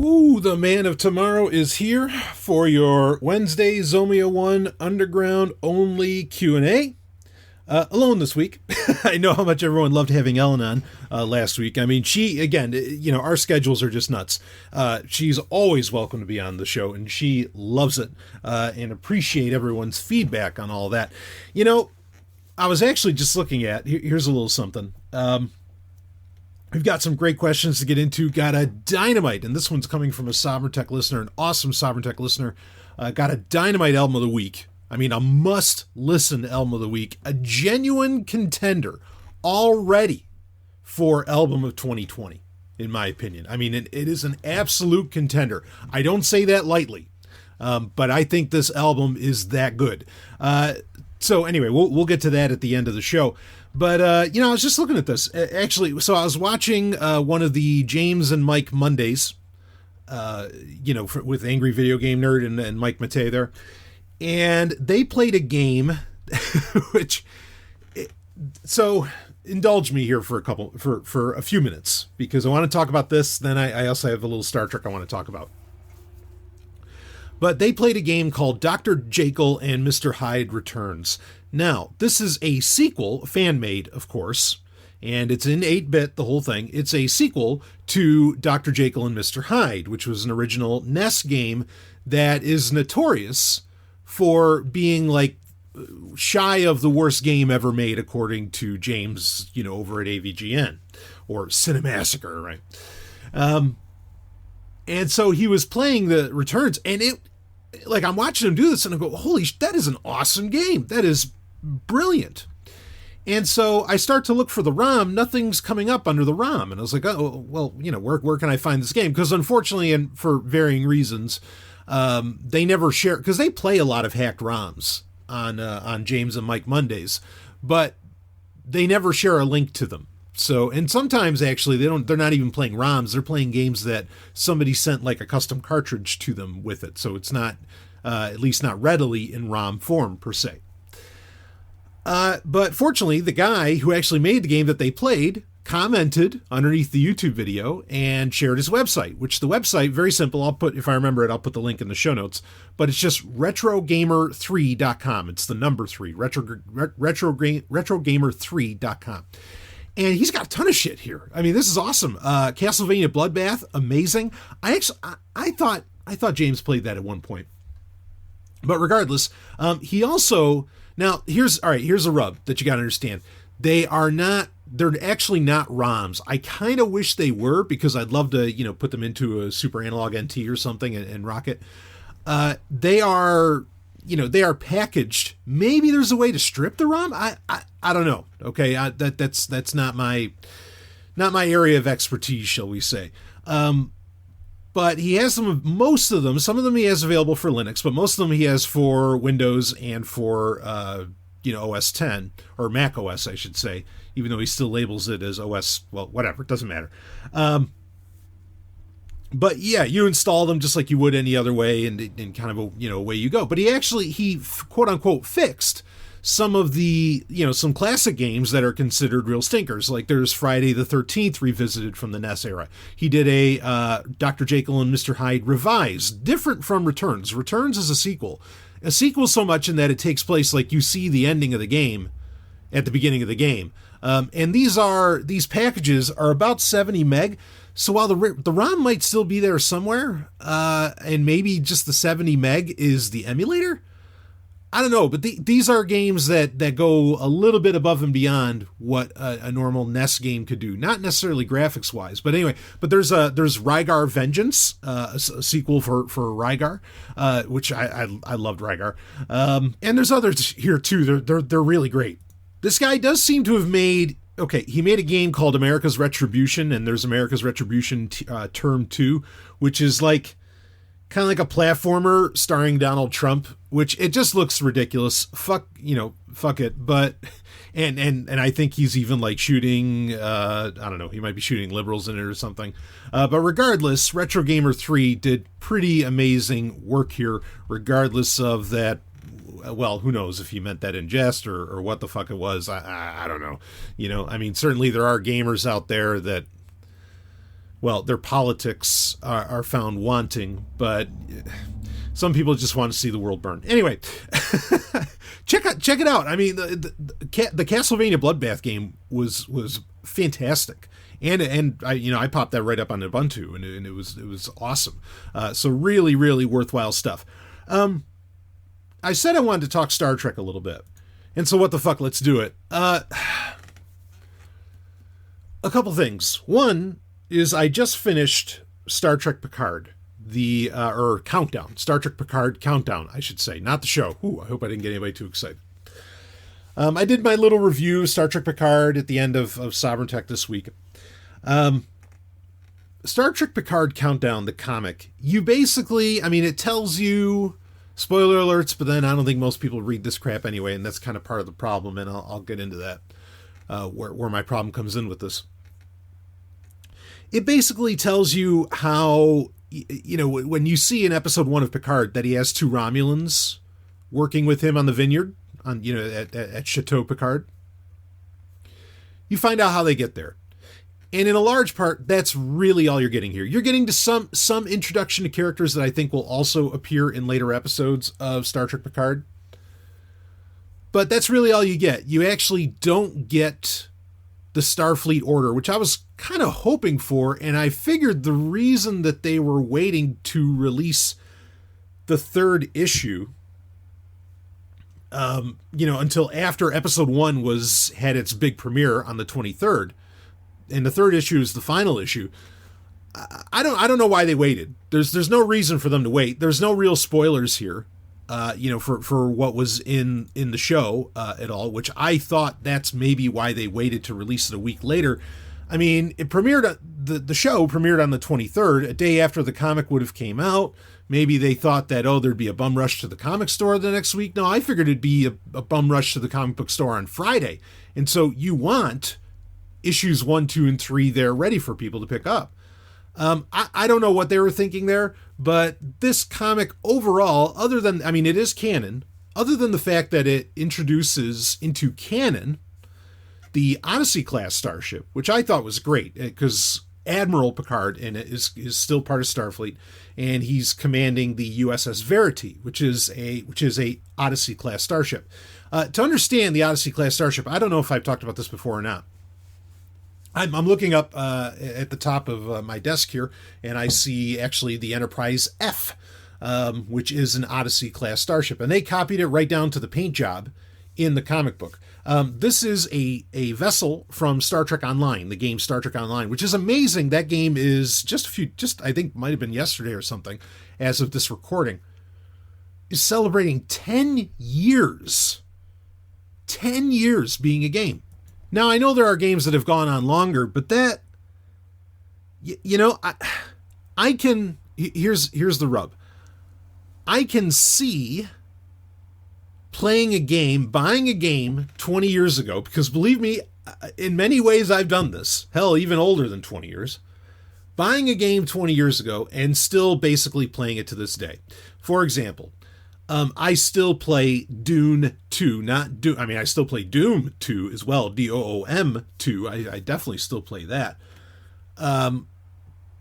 Ooh, the man of tomorrow is here for your Wednesday Zomia ONE Underground only Q&A. Alone this week. I know how much everyone loved having Ellen on last week. I mean, she, again, our schedules are just nuts. She's always welcome to be on the show, and she loves it and appreciate everyone's feedback on all that. I was actually just looking at, here's a little something. We've got some great questions to get into. Got a dynamite, and this one's coming from a Sovereign Tech listener, an awesome Sovereign Tech listener. Got a dynamite album of the week. I mean, a must-listen album of the week. A genuine contender already for album of 2020, in my opinion. I mean, it is an absolute contender. I don't say that lightly, but I think this album is that good. So anyway, we'll get to that at the end of the show. But, I was just looking at this. Actually, so I was watching one of the James and Mike Mondays, with Angry Video Game Nerd and Mike Matei there. And they played a game, so indulge me here for a few minutes, because I want to talk about this. Then I also have a little Star Trek I want to talk about. But they played a game called Dr. Jekyll and Mr. Hyde Returns. Now, this is a sequel, fan-made, of course, and it's in 8-bit, the whole thing. It's a sequel to Dr. Jekyll and Mr. Hyde, which was an original NES game that is notorious for being, like, shy of the worst game ever made, according to James, over at AVGN, or Cinemassacre, right? And so he was playing the Returns, and I'm watching him do this, and I go, holy, that is an awesome game. That is brilliant. And so I start to look for the ROM. Nothing's coming up under the ROM. And I was like, oh, well, where can I find this game? Because unfortunately, and for varying reasons, they never share, because they play a lot of hacked ROMs on James and Mike Mondays, but they never share a link to them. So, and sometimes actually they're not even playing ROMs. They're playing games that somebody sent like a custom cartridge to them with it. So it's not, at least not readily in ROM form per se. But fortunately, the guy who actually made the game that they played commented underneath the YouTube video and shared his website, which the website, very simple. If I remember it, I'll put the link in the show notes, but it's just retrogamer3.com. It's the number 3, retrogamer3.com. And he's got a ton of shit here. I mean, this is awesome. Castlevania Bloodbath, amazing. I thought James played that at one point. But regardless, he also, now here's a rub that you got to understand. They're actually not ROMs. I kind of wish they were, because I'd love to, put them into a Super Analog NT or something and rock it. They are packaged. Maybe there's a way to strip the ROM. I don't know. Okay. That's not my area of expertise, shall we say. But he has most of them. Some of them he has available for Linux, but most of them he has for Windows and for, OS 10 or Mac OS, I should say, even though he still labels it as OS. Well, whatever. It doesn't matter. But yeah, you install them just like you would any other way, and kind of away you go. But he quote unquote fixed some of the, some classic games that are considered real stinkers. Like there's Friday the 13th revisited from the NES era. He did a Dr. Jekyll and Mr. Hyde revised, different from Returns. Returns is a sequel so much in that it takes place, like you see the ending of the game at the beginning of the game. And these packages are about 70 meg. So while the ROM might still be there somewhere, and maybe just the 70 meg is the emulator, I don't know. But these are games that go a little bit above and beyond what a normal NES game could do. Not necessarily graphics wise, but anyway. But there's Rygar Vengeance, a sequel for Rygar, which I loved Rygar. And there's others here too. They're really great. This guy does seem to have made. Okay, he made a game called America's Retribution, and there's America's Retribution Term 2, which is like kind of like a platformer starring Donald Trump, which it just looks ridiculous. Fuck it. But and I think he's even like shooting, I don't know, he might be shooting liberals in it or something. But regardless, Retro Gamer 3 did pretty amazing work here, regardless of that. Well, who knows if he meant that in jest or what the fuck it was. I don't know. I mean, certainly there are gamers out there that well, their politics are found wanting, but some people just want to see the world burn. Anyway, check it out. I mean, the Castlevania Bloodbath game was fantastic, and I popped that right up on Ubuntu, and it was awesome. So really, really worthwhile stuff. I said I wanted to talk Star Trek a little bit, and so what the fuck? Let's do it. A couple things. One is I just finished Star Trek Picard, or Countdown. Star Trek Picard Countdown, I should say, not the show. Ooh, I hope I didn't get anybody too excited. I did my little review of Star Trek Picard at the end of Sovereign Tech this week. Star Trek Picard Countdown, the comic, you basically, I mean, it tells you, spoiler alerts, but then I don't think most people read this crap anyway, and that's kind of part of the problem, and I'll get into that, where my problem comes in with this. It basically tells you how, when you see in episode 1 of Picard that he has 2 Romulans working with him on the vineyard, at Chateau Picard, you find out how they get there. And in a large part, that's really all you're getting here. You're getting to some introduction to characters that I think will also appear in later episodes of Star Trek Picard. But that's really all you get. You actually don't get the Starfleet Order, which I was kind of hoping for, and I figured the reason that they were waiting to release the 3rd issue, until after episode 1 had its big premiere on the 23rd, and the 3rd issue is the final issue. I don't know why they waited. There's no reason for them to wait. There's no real spoilers here, for what was in the show at all, which I thought that's maybe why they waited to release it a week later. I mean, it premiered, the show premiered on the 23rd, a day after the comic would have came out. Maybe they thought that, there'd be a bum rush to the comic store the next week. No, I figured it'd be a bum rush to the comic book store on Friday. And so you want issues 1, 2, and 3 there ready for people to pick up. I don't know what they were thinking there, but this comic overall, it is canon, other than the fact that it introduces into canon the Odyssey class starship, which I thought was great because Admiral Picard in it is still part of Starfleet, and he's commanding the USS Verity, which is a Odyssey class starship. To understand the Odyssey class starship, I don't know if I've talked about this before or not. I'm looking up at the top of my desk here, and I see actually the Enterprise F, which is an Odyssey class starship, and they copied it right down to the paint job in the comic book. This is a vessel from Star Trek Online, the game Star Trek Online, which is amazing. That game is I think might have been yesterday or something, as of this recording, is celebrating 10 years. 10 years being a game. Now, I know there are games that have gone on longer, but that, I can, here's the rub. I can see playing a game, buying a game 20 years ago, because believe me, in many ways I've done this, hell, even older than 20 years, buying a game 20 years ago and still basically playing it to this day. For example, I still play Dune 2, I still play Doom 2 as well, Doom 2. I definitely still play that.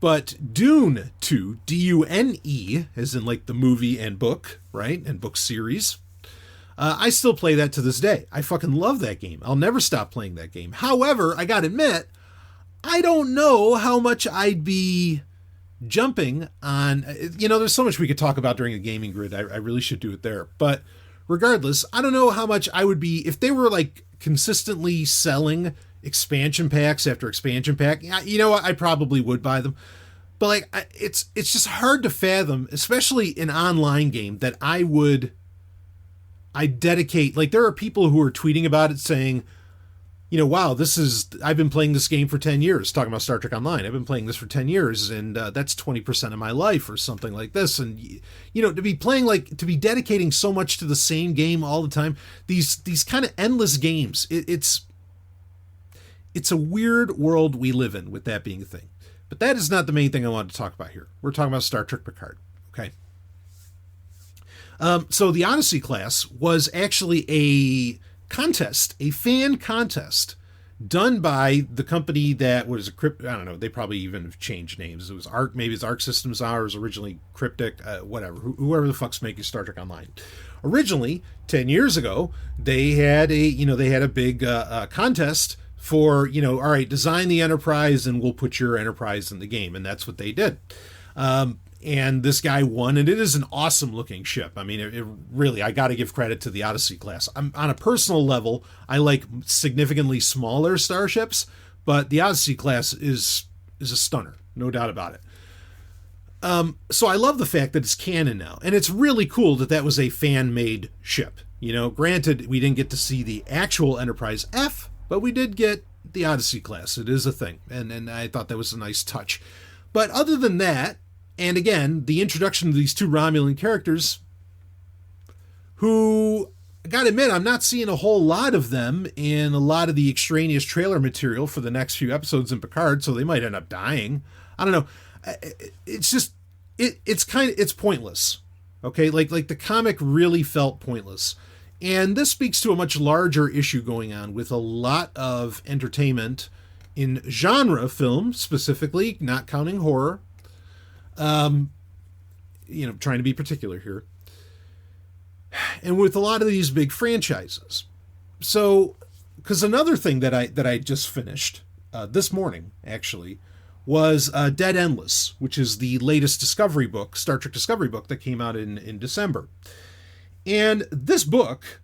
But Dune 2, Dune, as in like the movie and book, right? And book series. I still play that to this day. I fucking love that game. I'll never stop playing that game. However, I gotta admit, I don't know how much I'd be jumping on, there's so much we could talk about during the gaming grid. I really should do it there. But regardless, I don't know how much I would be, if they were like consistently selling expansion packs after expansion pack, you know what, I probably would buy them. But like, it's just hard to fathom, especially an online game, that I dedicate, like there are people who are tweeting about it saying, wow, I've been playing this game for 10 years, talking about Star Trek Online. I've been playing this for 10 years, and that's 20% of my life or something like this. And, to be dedicating so much to the same game all the time, these kind of endless games, it's a weird world we live in with that being a thing. But that is not the main thing I wanted to talk about here. We're talking about Star Trek Picard, okay? So the Odyssey class was actually a fan contest done by the company that was I don't know, they probably even have changed names. It was Arc, maybe it's Arc Systems now, or it was originally Cryptic, whatever, whoever the fuck's making Star Trek Online. Originally, 10 years ago, they had a big contest for, all right, design the Enterprise and we'll put your Enterprise in the game. And that's what they did. And this guy won, and it is an awesome looking ship. I mean, it really, I got to give credit to the Odyssey class. On a personal level, I like significantly smaller starships, but the Odyssey class is a stunner, no doubt about it. So I love the fact that it's canon now, and it's really cool that was a fan-made ship. Granted, we didn't get to see the actual Enterprise F, but we did get the Odyssey class. It is a thing, and I thought that was a nice touch. But other than that, and again, the introduction of these two Romulan characters, who, I gotta admit, I'm not seeing a whole lot of them in a lot of the extraneous trailer material for the next few episodes in Picard, so they might end up dying. I don't know. It's just, it's pointless. Okay, like the comic really felt pointless. And this speaks to a much larger issue going on with a lot of entertainment in genre film, specifically, not counting horror. Trying to be particular here. And with a lot of these big franchises. So, because another thing that I just finished this morning, actually, was Dead Endless, which is the latest Discovery book, Star Trek Discovery book that came out in December. And this book,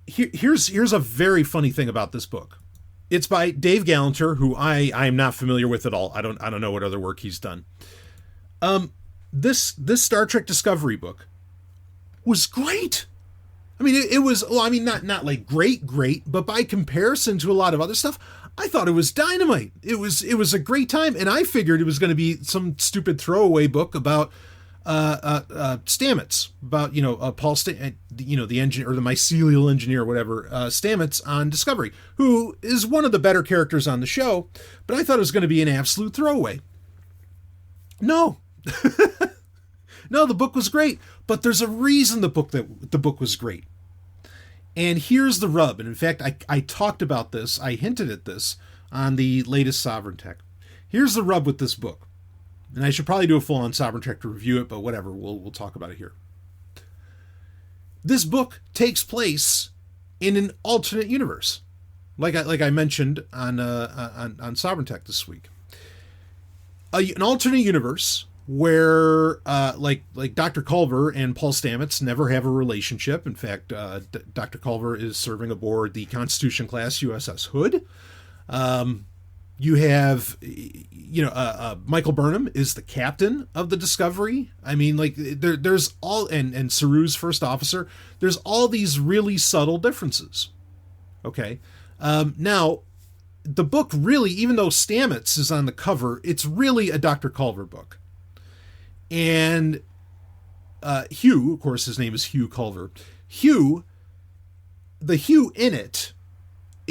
here's a very funny thing about this book. It's by Dave Gallanter, who I am not familiar with at all. I don't know what other work he's done. This Star Trek Discovery book was great. I mean, it was, well, I mean, not like great, but by comparison to a lot of other stuff, I thought it was dynamite. It was a great time, and I figured it was going to be some stupid throwaway book about Stamets, about Paul the engineer, or the mycelial engineer, whatever, Stamets on Discovery, who is one of the better characters on the show. But I thought it was going to be an absolute throwaway. No. No, the book was great, but there's a reason the book was great. And here's the rub. And in fact, I talked about this, I hinted at this on the latest Sovereign Tech. Here's the rub with this book. And I should probably do a full-on Sovereign Tech to review it, but whatever, we'll talk about it here. This book takes place in an alternate universe, like I mentioned on Sovereign Tech this week. An alternate universe where like Dr. Culver and Paul Stamets never have a relationship. In fact, Dr. Culver is serving aboard the Constitution class USS Hood. You have, Michael Burnham is the captain of the Discovery. I mean, like, there's all, and Saru's first officer, there's all these really subtle differences. Okay. Now, the book really, even though Stamets is on the cover, it's really a Dr. Culver book. And Hugh, of course, his name is Hugh Culver. The Hugh in it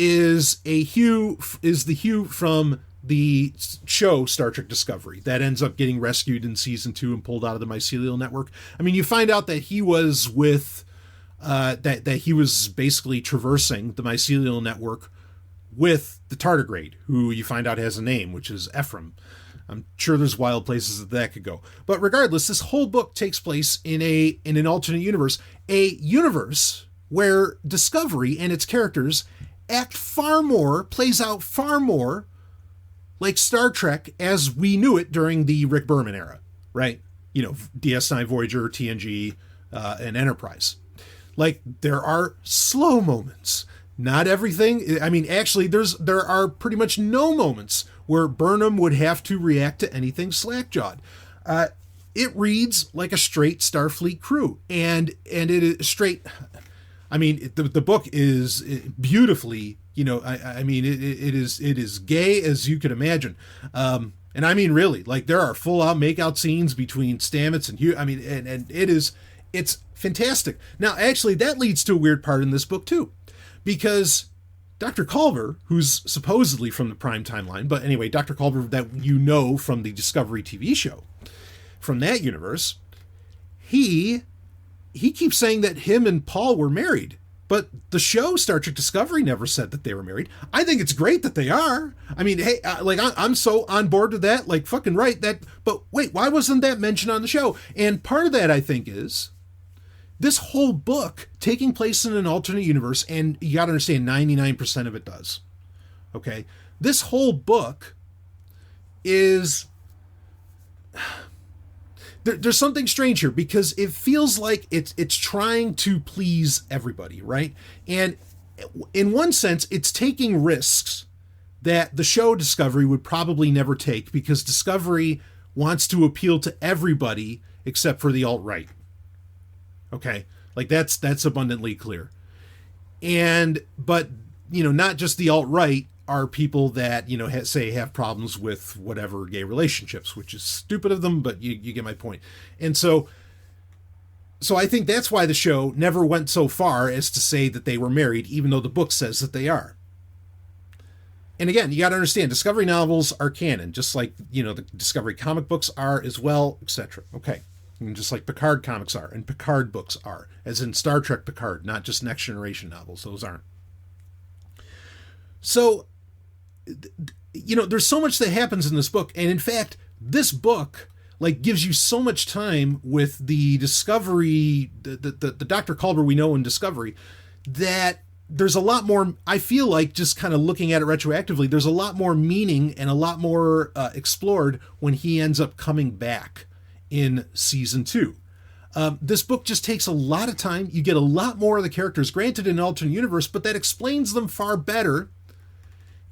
is the Hugh from the show Star Trek Discovery that ends up getting rescued in season 2 and pulled out of the mycelial network. I mean, you find out that he was with that he was basically traversing the mycelial network with the tardigrade, who you find out has a name, which is Ephraim. I'm sure there's wild places that could go. But regardless, this whole book takes place in an alternate universe, a universe where Discovery and its characters plays out far more like Star Trek as we knew it during the Rick Berman era, right? DS9, Voyager, TNG, and Enterprise. Like, there are slow moments. Not everything. I mean, actually, there are pretty much no moments where Burnham would have to react to anything slack-jawed. It reads like a straight Starfleet crew, and it is straight. I mean, the book is beautifully, I mean, it is gay as you could imagine. And I mean, really, like, there are full-out make-out scenes between Stamets and Hugh. I mean, and it's fantastic. Now, actually, that leads to a weird part in this book, too. Because Dr. Culver, who's supposedly from the Prime timeline, but anyway, Dr. Culver that from the Discovery TV show, from that universe, he keeps saying that him and Paul were married. But the show Star Trek Discovery never said that they were married. I think it's great that they are. I mean, hey, like I'm so on board with that. Like fucking right. That. But wait, why wasn't that mentioned on the show? And part of that, I think, is this whole book taking place in an alternate universe, and you got to understand, 99% of it does. Okay, this whole book is. There's something strange here because it feels like it's trying to please everybody, right? And in one sense, it's taking risks that the show Discovery would probably never take because Discovery wants to appeal to everybody except for the alt-right. Okay? Like that's abundantly clear. But, not just the alt-right are people that, say have problems with whatever gay relationships, which is stupid of them, but you get my point. And so I think that's why the show never went so far as to say that they were married, even though the book says that they are. And again, you got to understand, Discovery novels are canon, just like, the Discovery comic books are as well, etc. Okay. And just like Picard comics are, and Picard books are, as in Star Trek Picard, not just Next Generation novels. Those aren't. So, there's so much that happens in this book. And in fact, this book gives you so much time with the Discovery, the Dr. Culber we know in Discovery, that there's a lot more, I feel like, just kind of looking at it retroactively, there's a lot more meaning and a lot more explored when he ends up coming back in season 2. This book just takes a lot of time. You get a lot more of the characters, granted in an alternate universe, but that explains them far better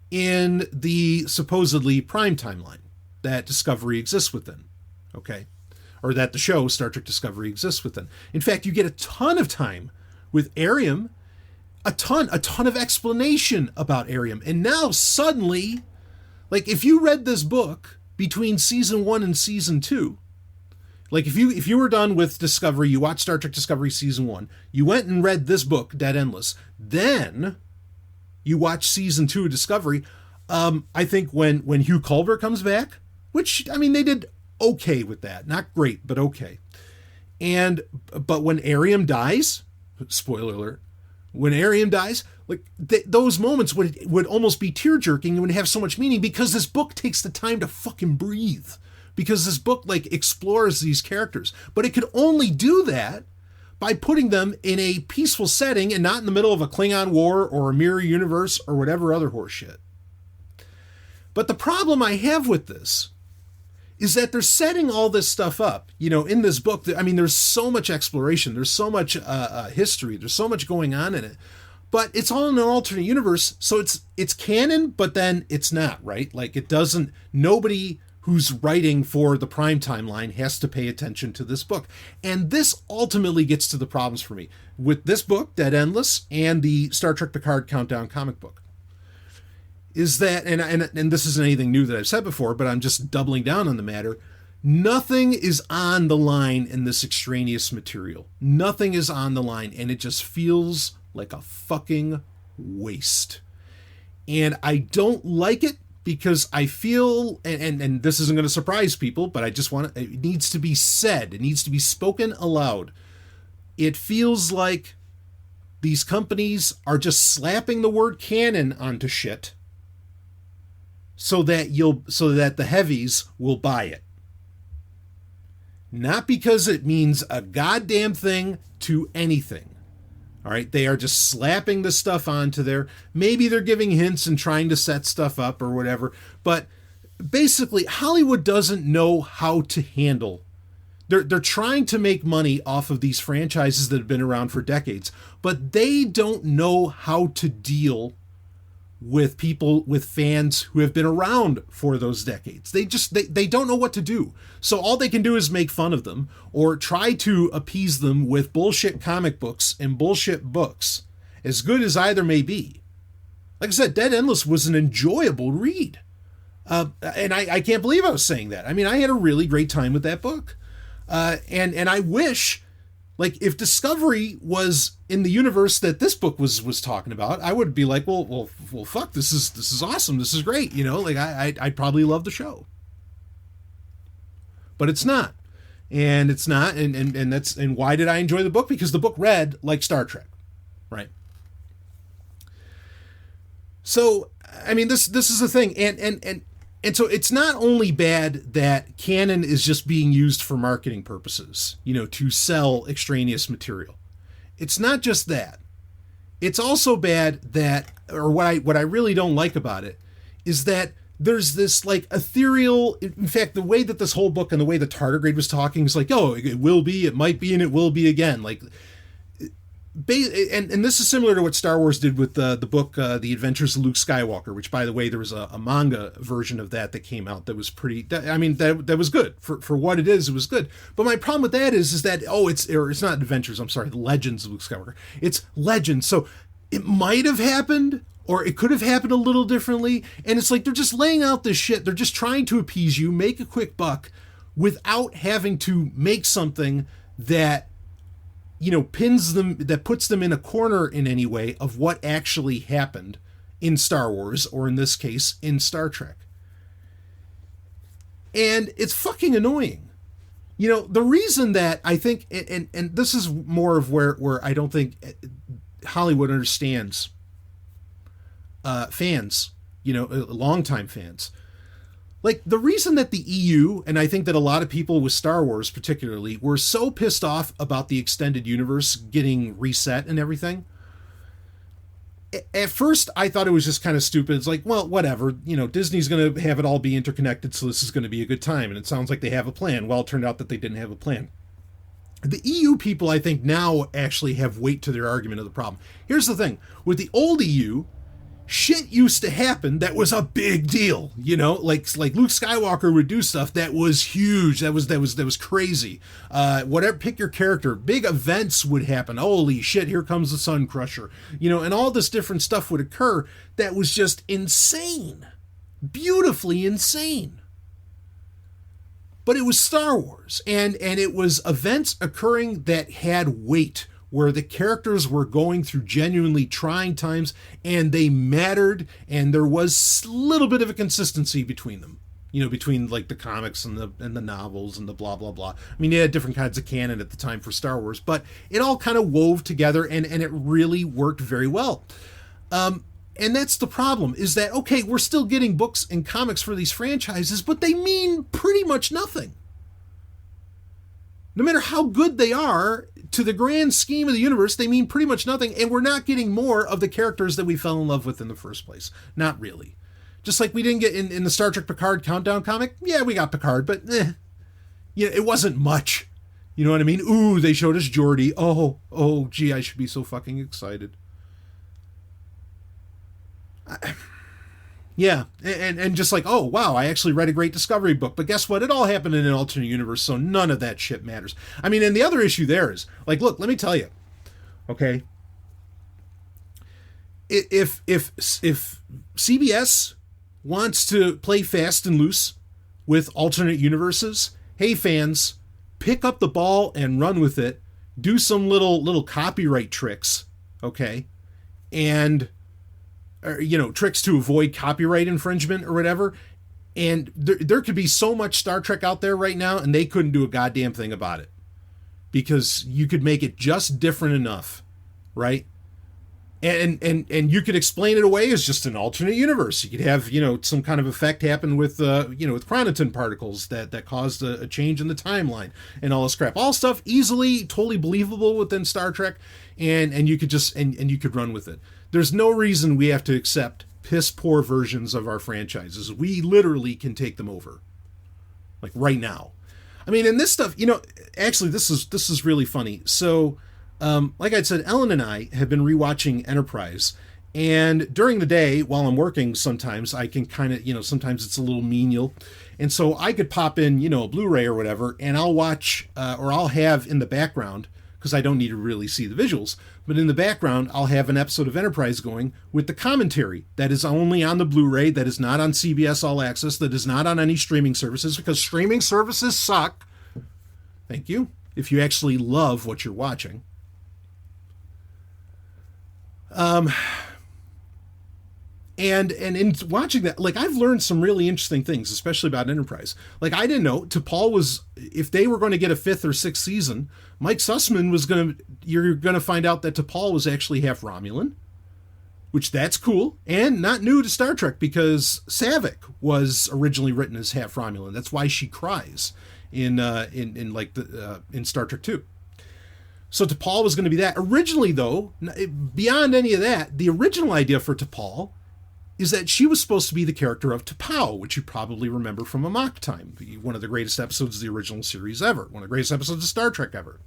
in the supposedly prime timeline that Discovery exists within, okay? Or that the show Star Trek Discovery exists within. In fact, you get a ton of time with Arium, a ton of explanation about Arium. And now suddenly, if you read this book between season 1 and season 2, if you were done with Discovery, you watched Star Trek Discovery season 1, you went and read this book, Dead Endless, then you watch season 2 of Discovery. I think when Hugh Culber comes back, which, they did okay with that. Not great, but okay. But when Arium dies, spoiler alert, when Arium dies, those moments would almost be tear-jerking and would have so much meaning because this book takes the time to fucking breathe. Because this book, explores these characters. But it could only do that by putting them in a peaceful setting and not in the middle of a Klingon war or a mirror universe or whatever other horse shit. But the problem I have with this is that they're setting all this stuff up, in this book. There's so much exploration. There's so much history. There's so much going on in it. But it's all in an alternate universe. So it's canon, but then it's not, right? Nobody who's writing for the prime timeline has to pay attention to this book. And this ultimately gets to the problems for me with this book, Dead Endless, and the Star Trek Picard Countdown comic book. Is that, and this isn't anything new that I've said before, but I'm just doubling down on the matter. Nothing is on the line in this extraneous material. Nothing is on the line, and it just feels like a fucking waste. And I don't like it, because I feel, and this isn't going to surprise people, but I just want it needs to be said. It needs to be spoken aloud. It feels like these companies are just slapping the word canon onto shit so that the heavies will buy it. Not because it means a goddamn thing to anything. All right, they are just slapping the stuff onto there. Maybe they're giving hints and trying to set stuff up or whatever. But basically, Hollywood doesn't know how to handle. They're trying to make money off of these franchises that have been around for decades, but they don't know how to deal with people, with fans who have been around for those decades. They don't know what to do. So all they can do is make fun of them or try to appease them with bullshit comic books and bullshit books, as good as either may be. Like I said, Dead Endless was an enjoyable read. And I can't believe I was saying that. I had a really great time with that book. And I wish, if Discovery was in the universe that this book was talking about, I would be like, well, fuck, this is awesome. This is great. I'd probably love the show. But it's not. And it's not. And why did I enjoy the book? Because the book read like Star Trek, right? So, I mean, this is the thing, and so it's not only bad that canon is just being used for marketing purposes, to sell extraneous material. It's not just that. It's also bad that, or what I really don't like about it, is that there's this like ethereal. In fact, the way that this whole book and the way the Tardigrade was talking is like, oh, it will be, it might be, and it will be again. Like, and this is similar to what Star Wars did with the book The Adventures of Luke Skywalker, which, by the way, there was a manga version of that came out that was pretty. I mean, that was good for what it is. It was good. But my problem with that is that it's not Adventures. I'm sorry, The Legends of Luke Skywalker. It's Legends. So it might have happened, or it could have happened a little differently. And it's like they're just laying out this shit. They're just trying to appease you, make a quick buck, without having to make something that pins them, that puts them in a corner in any way of what actually happened in Star Wars, or in this case, in Star Trek. And it's fucking annoying. The reason that I think, and this is more of where I don't think Hollywood understands fans, longtime fans. Like, the reason that the EU, and I think that a lot of people with Star Wars particularly, were so pissed off about the extended universe getting reset and everything, at first I thought it was just kind of stupid. It's like, well, whatever, Disney's going to have it all be interconnected, so this is going to be a good time, and it sounds like they have a plan. Well, it turned out that they didn't have a plan. The EU people, I think, now actually have weight to their argument of the problem. Here's the thing. With the old EU, shit used to happen that was a big deal, like Luke Skywalker would do stuff that was huge, that was crazy. Whatever, pick your character, big events would happen. Holy shit, here comes the Sun Crusher, and all this different stuff would occur that was just insane, beautifully insane. But it was Star Wars, and it was events occurring that had weight, where the characters were going through genuinely trying times, and they mattered, and there was a little bit of a consistency between them, between like the comics and the novels and the blah blah blah. I mean, you had different kinds of canon at the time for Star Wars, but it all kind of wove together, and it really worked very well. And that's the problem, is that, okay, we're still getting books and comics for these franchises, but they mean pretty much nothing. No matter how good they are, to the grand scheme of the universe, they mean pretty much nothing, and we're not getting more of the characters that we fell in love with in the first place. Not really. Just like we didn't get in the Star Trek Picard Countdown comic, yeah, we got Picard, but it wasn't much. You know what I mean? Ooh, they showed us Geordi. Oh, gee, I should be so fucking excited. Yeah, and just like, oh, wow, I actually read a great Discovery book. But guess what? It all happened in an alternate universe, so none of that shit matters. I mean, and the other issue there is, like, look, let me tell you, okay? If CBS wants to play fast and loose with alternate universes, hey, fans, pick up the ball and run with it. Do some little copyright tricks, okay? And tricks to avoid copyright infringement or whatever. And there could be so much Star Trek out there right now, and they couldn't do a goddamn thing about it, because you could make it just different enough, right? And you could explain it away as just an alternate universe. You could have, some kind of effect happen with, with chronoton particles that caused a change in the timeline and all this crap. All stuff easily, totally believable within Star Trek, and you could just, and you could run with it. There's no reason we have to accept piss poor versions of our franchises. We literally can take them over, like right now. I mean, and this stuff, actually, this is really funny. So, like I said, Ellen and I have been rewatching Enterprise, and during the day while I'm working, sometimes I can kind of, sometimes it's a little menial, and so I could pop in, a Blu-ray or whatever, and I'll watch, or I'll have in the background, because I don't need to really see the visuals, but in the background, I'll have an episode of Enterprise going with the commentary that is only on the Blu-ray, that is not on CBS All Access, that is not on any streaming services, because streaming services suck. Thank you. If you actually love what you're watching. And in watching that, like, I've learned some really interesting things, especially about Enterprise. Like, I didn't know T'Pol was, if they were going to get a 5th or 6th season, Mike Sussman was you're going to find out that T'Pol was actually half Romulan, which that's cool and not new to Star Trek because Saavik was originally written as half Romulan. That's why she cries in Star Trek 2. So T'Pol was going to be that. Originally, though, beyond any of that, the original idea for T'Pol is that she was supposed to be the character of T'Pau, which you probably remember from Amok Time, one of the greatest episodes of the original series ever, one of the greatest episodes of Star Trek ever.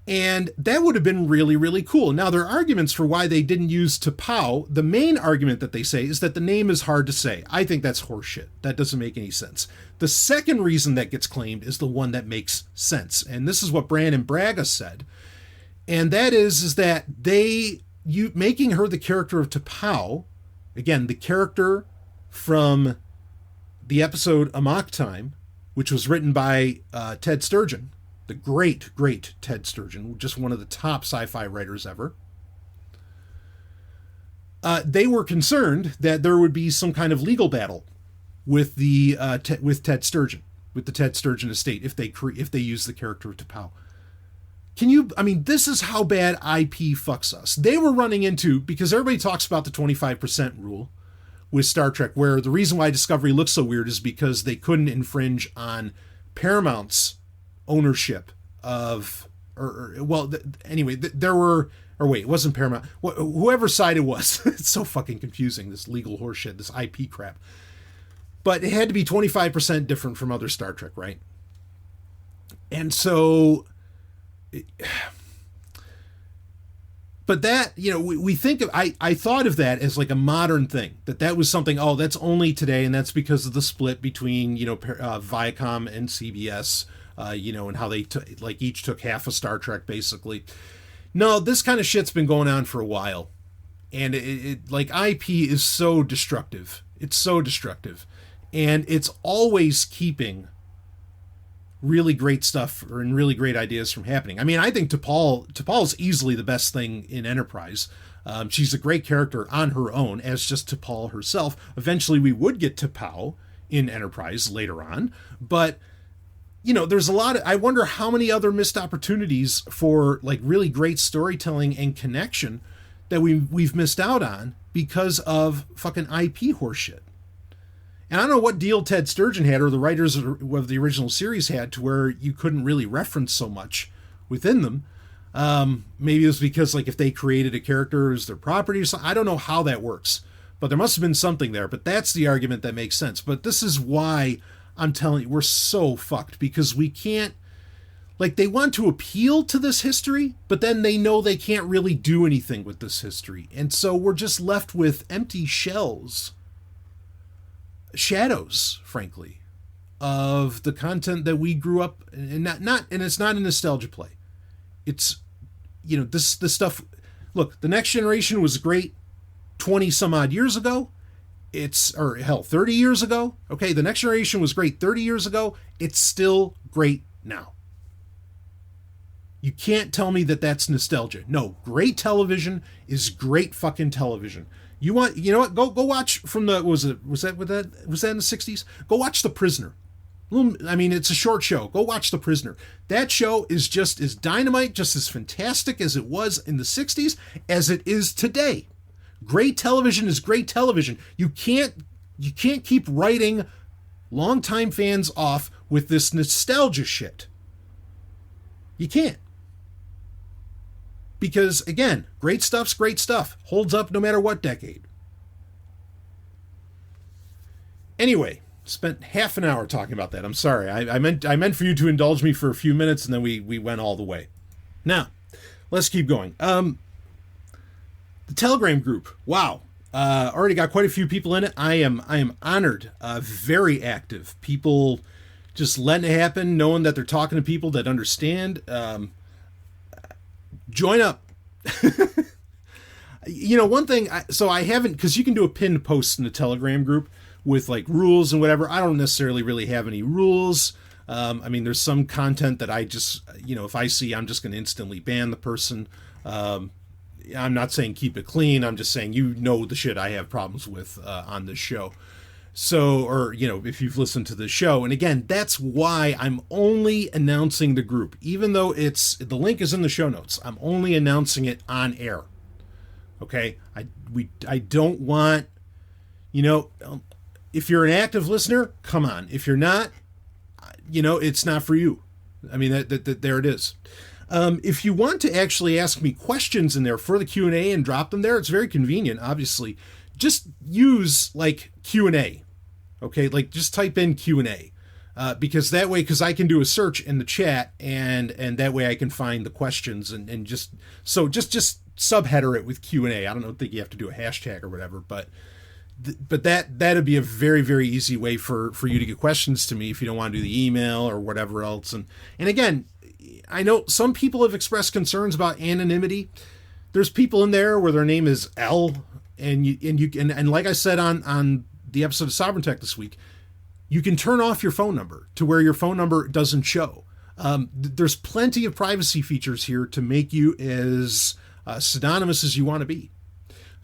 And that would have been really, really cool. Now, there are arguments for why they didn't use T'Pau. The main argument that they say is that the name is hard to say. I think that's horseshit. That doesn't make any sense. The second reason that gets claimed is the one that makes sense. And this is what Brandon Braga said. And that is that making her the character of T'Pau, again, the character from the episode Amok Time, which was written by Ted Sturgeon, the great, great Ted Sturgeon, just one of the top sci-fi writers ever. They were concerned that there would be some kind of legal battle with with Ted Sturgeon, with the Ted Sturgeon estate, if they use the character of T'Pau. This is how bad IP fucks us. They were running into, because everybody talks about the 25% rule with Star Trek, where the reason why Discovery looks so weird is because they couldn't infringe on Paramount's ownership of, it wasn't Paramount. Whoever side it was, it's so fucking confusing, this legal horseshit, this IP crap. But it had to be 25% different from other Star Trek, right? And so, but that, we think of, I thought of that as like a modern thing, that was something, that's only today, and that's because of the split between, Viacom and CBS, and how they each took half of Star Trek, basically. No, this kind of shit's been going on for a while. And IP is so destructive. It's so destructive. And it's always keeping really great stuff and really great ideas from happening. I think T'Pol's easily the best thing in Enterprise. She's a great character on her own as just T'Pol herself. Eventually we would get T'Pau in Enterprise later on, but there's a lot I wonder how many other missed opportunities for really great storytelling and connection that we've missed out on because of fucking IP horseshit. And I don't know what deal Ted Sturgeon had or the writers of the original series had to where you couldn't really reference so much within them. Maybe it was because if they created a character as their property or something. I don't know how that works, but there must have been something there. But that's the argument that makes sense. But this is why I'm telling you, we're so fucked, because we can't, they want to appeal to this history, but then they know they can't really do anything with this history. And so we're just left with empty shadows, frankly, of the content that we grew up, and and it's not a nostalgia play. It's, this stuff. Look, The Next Generation was great 20 some odd years ago. 30 years ago. Okay, The Next Generation was great 30 years ago. It's still great now. You can't tell me that that's nostalgia. No, great television is great fucking television. You know what? Go watch from the, was that in the 60s? Go watch The Prisoner. It's a short show. Go watch The Prisoner. That show is just as dynamite, just as fantastic as it was in the 60s as it is today. Great television is great television. You can't keep writing longtime fans off with this nostalgia shit. You can't. Because, again, great stuff's great stuff. Holds up no matter what decade. Anyway, spent half an hour talking about that. I'm sorry. I meant for you to indulge me for a few minutes, and then we went all the way. Now, let's keep going. The Telegram group. Wow. Already got quite a few people in it. I am honored. Very active. People just letting it happen, knowing that they're talking to people that understand. Join up. One thing, I haven't, because you can do a pinned post in the Telegram group with rules and whatever. I don't necessarily really have any rules. There's some content that I just, if I see, I'm just going to instantly ban the person. I'm not saying keep it clean. I'm just saying, the shit I have problems with on this show. So, or, if you've listened to the show. And again, that's why I'm only announcing the group. Even though the link is in the show notes, I'm only announcing it on air. Okay. I don't want, if you're an active listener, come on. If you're not, it's not for you. I mean, that there it is. If you want to actually ask me questions in there for the Q&A and drop them there, it's very convenient, obviously. Just use like Q&A. Okay, like just type in Q&A. Because I can do a search in the chat and that way I can find the questions and just subheader it with Q&A. I don't think you have to do a hashtag or whatever, but that'd be a very, very easy way for you to get questions to me if you don't want to do the email or whatever else. And again, I know some people have expressed concerns about anonymity. There's people in there where their name is L, and like I said on the episode of Sovereign Tech this week, you can turn off your phone number to where your phone number doesn't show. There's plenty of privacy features here to make you as pseudonymous as you want to be.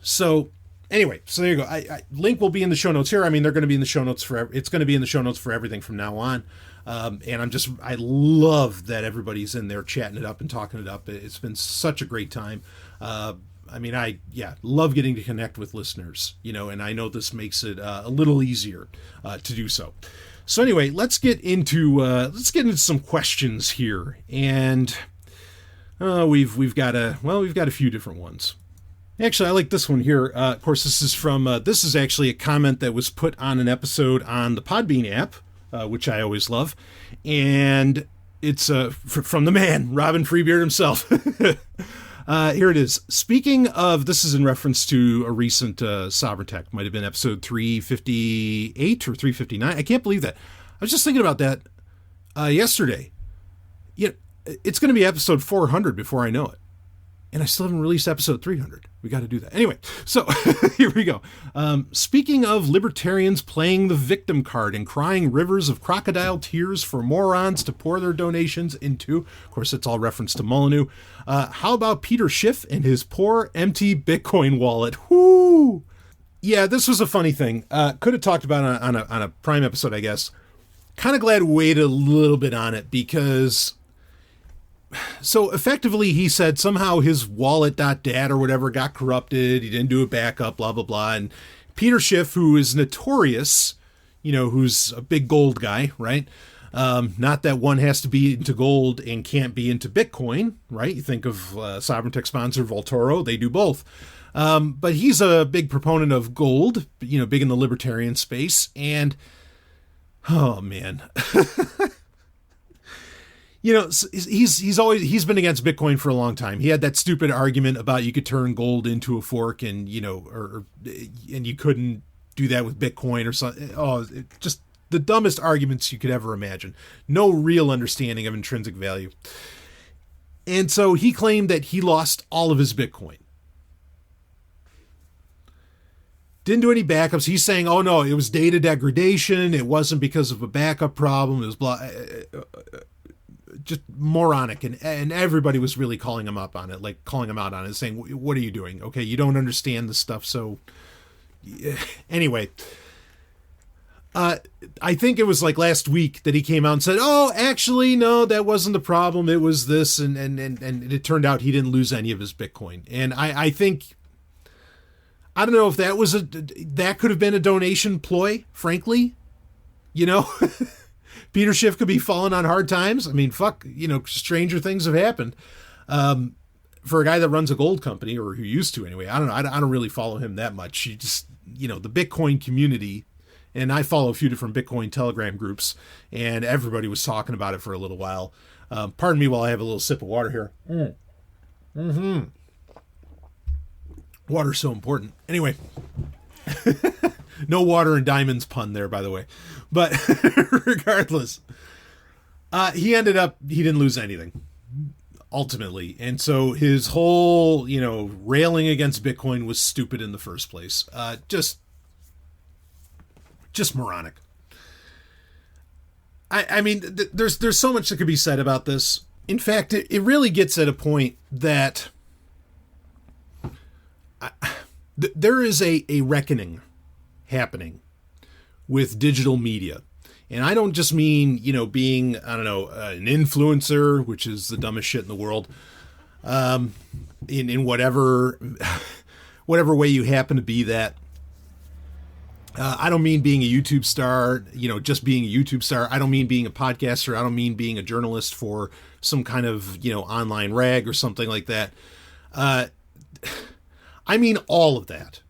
So anyway, so there you go. Link will be in the show notes here. I mean, they're going to be in the show notes it's going to be in the show notes for everything from now on. And I love that everybody's in there chatting it up and talking it up. It's been such a great time. I love getting to connect with listeners, and I know this makes it a little easier to do so. So anyway, let's get into some questions here, and we've got a few different ones. Actually, I like this one here. Of course, this is actually a comment that was put on an episode on the Podbean app, which I always love, and it's from the man, Robin Freebeard himself. Here it is. Speaking of, this is in reference to a recent Sovereign Tech, might have been episode 358 or 359. I can't believe that. I was just thinking about that yesterday. It's going to be episode 400 before I know it. And I still haven't released episode 300. We got to do that. Anyway, so here we go. Speaking of libertarians playing the victim card and crying rivers of crocodile tears for morons to pour their donations into, of course, it's all reference to Molyneux. How about Peter Schiff and his poor empty Bitcoin wallet? Whoo! Yeah, this was a funny thing. Could have talked about it on a Prime episode, I guess. Kind of glad we waited a little bit on it because... So effectively, he said somehow his wallet.dat or whatever got corrupted. He didn't do a backup, blah, blah, blah. And Peter Schiff, who is notorious, who's a big gold guy, right? Not that one has to be into gold and can't be into Bitcoin, right? You think of Sovereign Tech sponsor Voltoro, they do both. But he's a big proponent of gold, big in the libertarian space. And, oh man... he's been against Bitcoin for a long time. He had that stupid argument about you could turn gold into a fork and, and you couldn't do that with Bitcoin or something. Oh, just the dumbest arguments you could ever imagine. No real understanding of intrinsic value. And so he claimed that he lost all of his Bitcoin. Didn't do any backups. He's saying, oh no, it was data degradation. It wasn't because of a backup problem. It was blah. Just moronic, and everybody was really calling him out on it, saying, what are you doing? Okay, you don't understand the stuff. So anyway, I think it was like last week that he came out and said, oh, actually, no, that wasn't the problem. It was this. And it turned out he didn't lose any of his Bitcoin. And I think, I don't know if that could have been a donation ploy, frankly, Peter Schiff could be falling on hard times. I mean, fuck, stranger things have happened. For a guy that runs a gold company, or who used to anyway, I don't know. I don't really follow him that much. You just, the Bitcoin community, and I follow a few different Bitcoin Telegram groups, and everybody was talking about it for a little while. Pardon me while I have a little sip of water here. Mm-hmm. Water's so important. Anyway. No water and diamonds pun there, by the way. But regardless, he didn't lose anything, ultimately. And so his whole, railing against Bitcoin was stupid in the first place. Just moronic. I mean, there's so much that could be said about this. In fact, it really gets at a point that there is a reckoning happening with digital media. And I don't just mean, being, I don't know, an influencer, which is the dumbest shit in the world, in whatever whatever way you happen to be that. I don't mean being a YouTube star, just being a YouTube star. I don't mean being a podcaster. I don't mean being a journalist for some kind of, online rag or something like that. I mean all of that.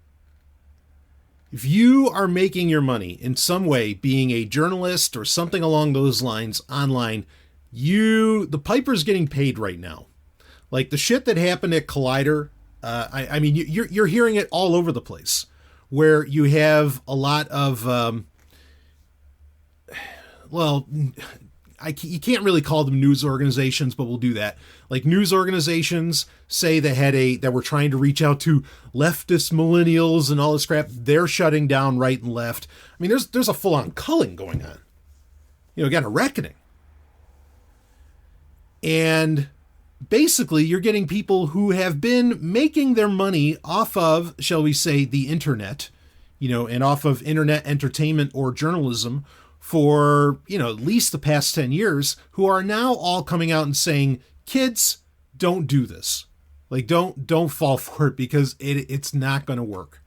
If you are making your money in some way, being a journalist or something along those lines online, the piper's getting paid right now. Like the shit that happened at Collider, you're hearing it all over the place, where you have a lot of, you can't really call them news organizations, but we'll do that. Like news organizations say that were trying to reach out to leftist millennials and all this crap. They're shutting down right and left. I mean, there's a full on culling going on, again, a reckoning. And basically you're getting people who have been making their money off of, shall we say, the internet, and off of internet entertainment or journalism for, at least the past 10 years, who are now all coming out and saying, kids, don't do this. Like, don't fall for it, because it's not going to work.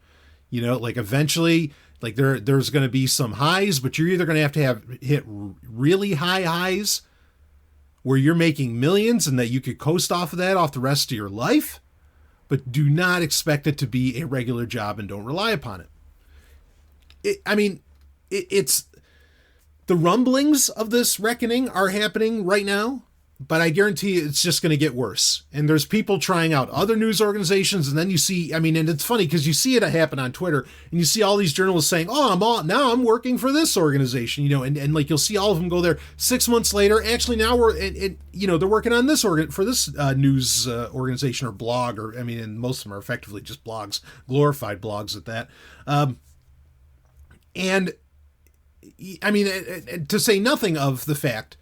Like eventually, like there's going to be some highs, but you're either going to have hit really high highs where you're making millions and that you could coast off of that off the rest of your life, but do not expect it to be a regular job and don't rely upon it. It's the rumblings of this reckoning are happening right now, but I guarantee you it's just going to get worse. And there's people trying out other news organizations. And then you see, and it's funny because you see it happen on Twitter and you see all these journalists saying, now I'm working for this organization, and like you'll see all of them go there 6 months later. Actually, now they're working on this news organization or blog, and most of them are effectively just blogs, glorified blogs at that. To say nothing of the fact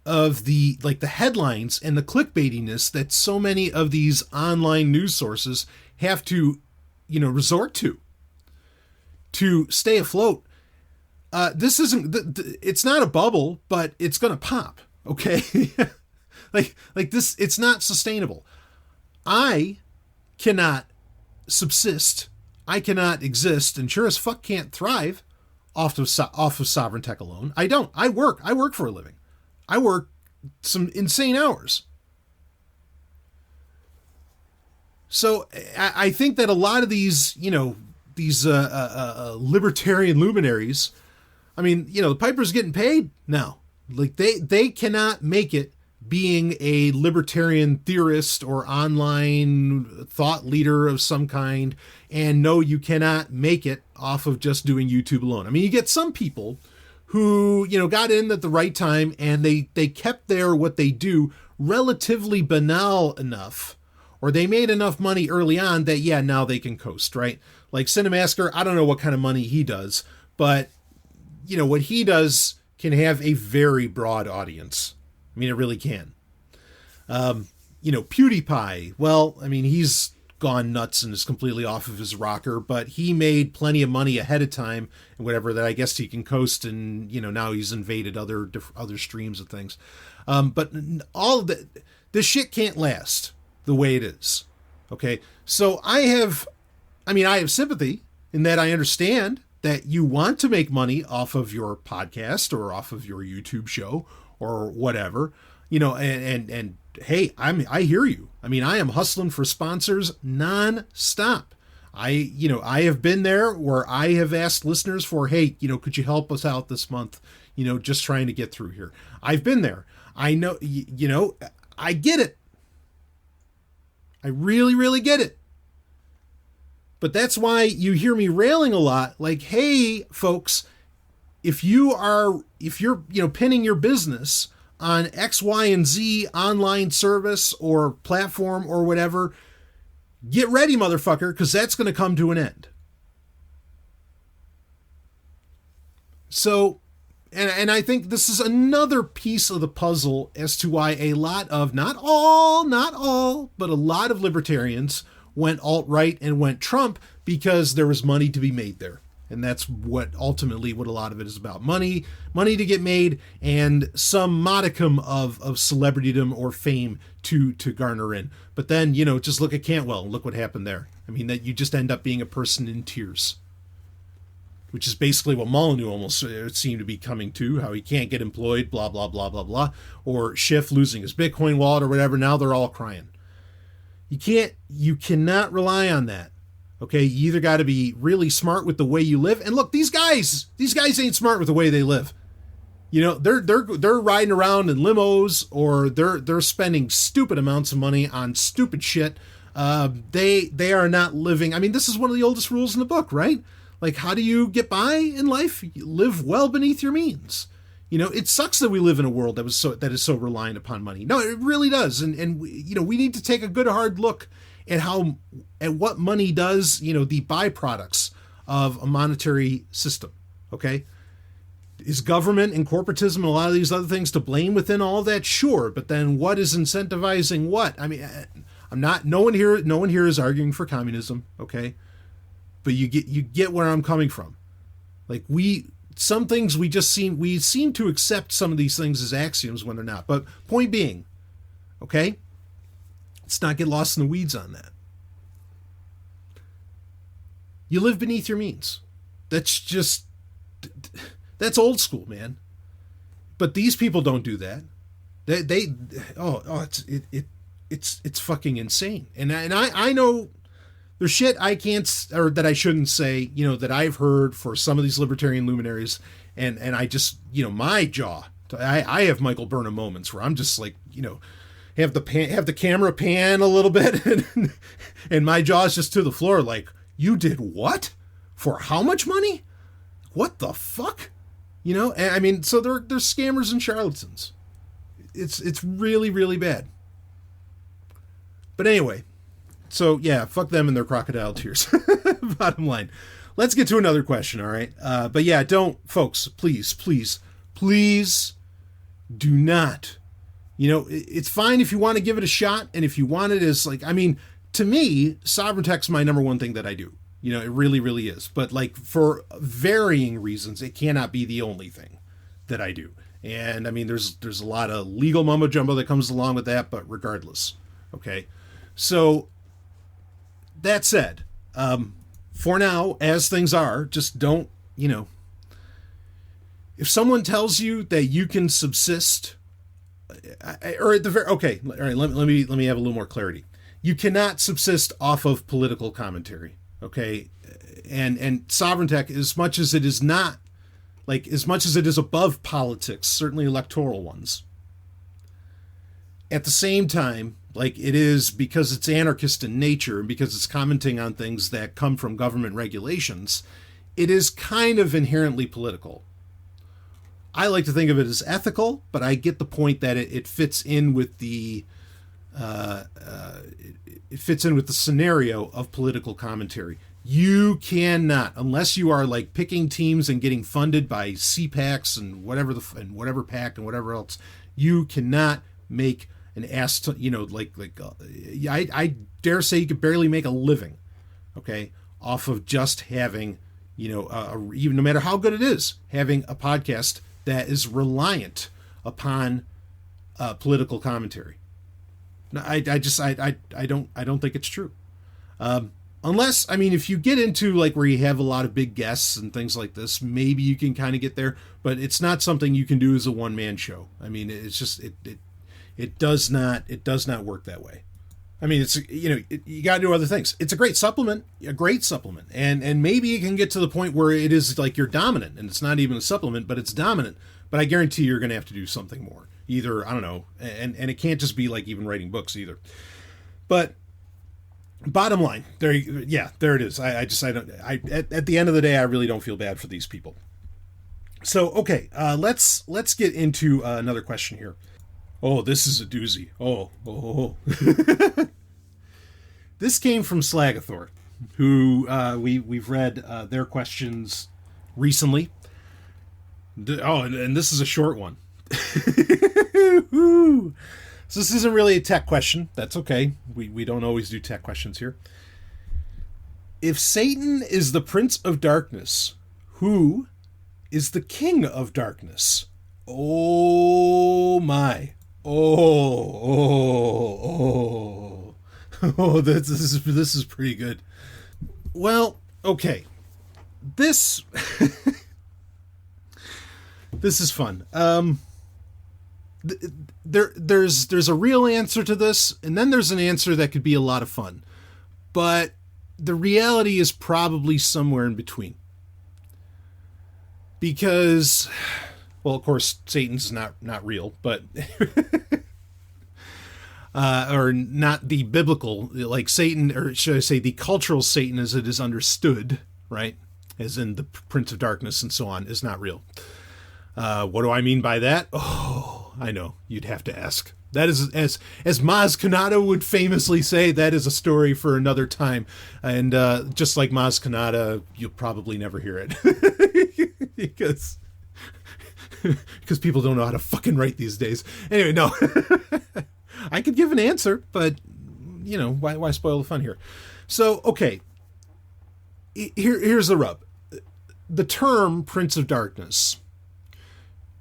of the headlines and the clickbaitiness that so many of these online news sources have to, resort to stay afloat. This it's not a bubble, but it's going to pop. Okay. like this, it's not sustainable. I cannot subsist. I cannot exist, and sure as fuck can't thrive off of sovereign tech alone. I don't. I work for a living. I work some insane hours. So I think that a lot of these, libertarian luminaries, the piper's getting paid now. Like they cannot make it being a libertarian theorist or online thought leader of some kind. And no, you cannot make it off of just doing YouTube alone. You get some people who, got in at the right time and they kept what they do relatively banal enough, or they made enough money early on that, now they can coast, right? Like Cinemasker, I don't know what kind of money he does, but, what he does can have a very broad audience. It really can. PewDiePie, well, he's gone nuts and is completely off of his rocker, but he made plenty of money ahead of time and whatever that I guess he can coast, and now he's invaded other streams of things. But all of this shit can't last the way it is. Okay. So I have sympathy in that I understand that you want to make money off of your podcast or off of your YouTube show or whatever, and hey, I hear you. I am hustling for sponsors nonstop. I have been there where I have asked listeners for, hey, could you help us out this month? Just trying to get through here. I've been there. I know, I get it. I really, really get it. But that's why you hear me railing a lot. Like, hey, folks, if you're pinning your business on X, Y, and Z online service or platform or whatever, get ready, motherfucker, because that's going to come to an end. So, and I think this is another piece of the puzzle as to why a lot of, not all, but a lot of libertarians went alt-right and went Trump, because there was money to be made there. And that's what ultimately what a lot of it is about. Money to get made, and some modicum of celebritydom or fame to garner in. But then, just look at Cantwell and look what happened there. I mean, that you just end up being a person in tears. Which is basically what Molyneux almost seemed to be coming to, how he can't get employed, blah, blah, blah, blah, blah. Or Schiff losing his Bitcoin wallet or whatever. Now they're all crying. You cannot rely on that. Okay, you either got to be really smart with the way you live. And look, these guys ain't smart with the way they live. They're riding around in limos, or they're spending stupid amounts of money on stupid shit. They are not living. I mean, this is one of the oldest rules in the book, right? Like, how do you get by in life? You live well beneath your means. It sucks that we live in a world that is so reliant upon money. No, it really does. And we need to take a good hard look at what money does, the byproducts of a monetary system. Okay. Is government and corporatism and a lot of these other things to blame within all of that? Sure. But then what is incentivizing what? I mean, no one here is arguing for communism. Okay. But you get where I'm coming from. Like some things we seem to accept some of these things as axioms when they're not. But point being, okay, let's not get lost in the weeds on that. You live beneath your means. That's old school, man. But these people don't do that. It's fucking insane. And I know there's shit I can't, or that I shouldn't say, that I've heard for some of these libertarian luminaries, and I just, my jaw. I have Michael Burnham moments where I'm just like, have the camera pan a little bit, and my jaw's just to the floor, like, you did what? For how much money? What the fuck? And I mean, so they're scammers and charlatans. It's really, really bad. But anyway. So, yeah, fuck them and their crocodile tears. Bottom line. Let's get to another question, all right? But yeah, folks, please do not. It's fine if you want to give it a shot, and if you want it as, like, I mean, to me, sovereign tech's my number one thing that I do. It really, really is. But, like, for varying reasons, it cannot be the only thing that I do. And, I mean, there's a lot of legal mumbo-jumbo that comes along with that, but regardless, okay? So, that said, for now, as things are, just don't, if someone tells you that you can subsist, or at the very, okay, all right, let me have a little more clarity. You cannot subsist off of political commentary, okay? And sovereign tech, as much as it is not, like, as much as it is above politics, certainly electoral ones, at the same time, like it is, because it's anarchist in nature and because it's commenting on things that come from government regulations, it is kind of inherently political. I like to think of it as ethical, but I get the point that it fits in with the it fits in with the scenario of political commentary. You cannot, unless you are like picking teams and getting funded by CPACs and whatever PAC and whatever else, you cannot make an ass to, I dare say you could barely make a living, okay, off of just having, even no matter how good it is, having a podcast that is reliant upon political commentary. No, I don't think it's true. Unless, I mean, if you get into like where you have a lot of big guests and things like this, maybe you can kind of get there, but it's not something you can do as a one-man show. I mean, it's just, it does not work that way. I mean, it's, you got to do other things. It's a great supplement. And maybe it can get to the point where it is like you're dominant and it's not even a supplement, but it's dominant. But I guarantee you're going to have to do something more. Either, I don't know, and it can't just be like even writing books either. But bottom line, there it is. At the end of the day, I really don't feel bad for these people. So, okay, let's get into another question here. Oh, this is a doozy. Oh. This came from Slagathor, who we've read their questions recently. And this is a short one. So this isn't really a tech question. That's okay. We don't always do tech questions here. If Satan is the prince of darkness, Who is the king of darkness? Oh my. Oh, this is pretty good. Well, okay. This this is fun. There's a real answer to this, and then there's an answer that could be a lot of fun. But the reality is probably somewhere in between. Because, well, of course, Satan's not real, but or not the biblical, like Satan, or should I say the cultural Satan as it is understood, right? As in the Prince of Darkness and so on, is not real. What do I mean by that? Oh, I know. You'd have to ask. That is, as Maz Kanata would famously say, that is a story for another time. And just like Maz Kanata, you'll probably never hear it. because people don't know how to fucking write these days. Anyway, no. I could give an answer, but, you know, why spoil the fun here? So, okay. Here's the rub. The term Prince of Darkness,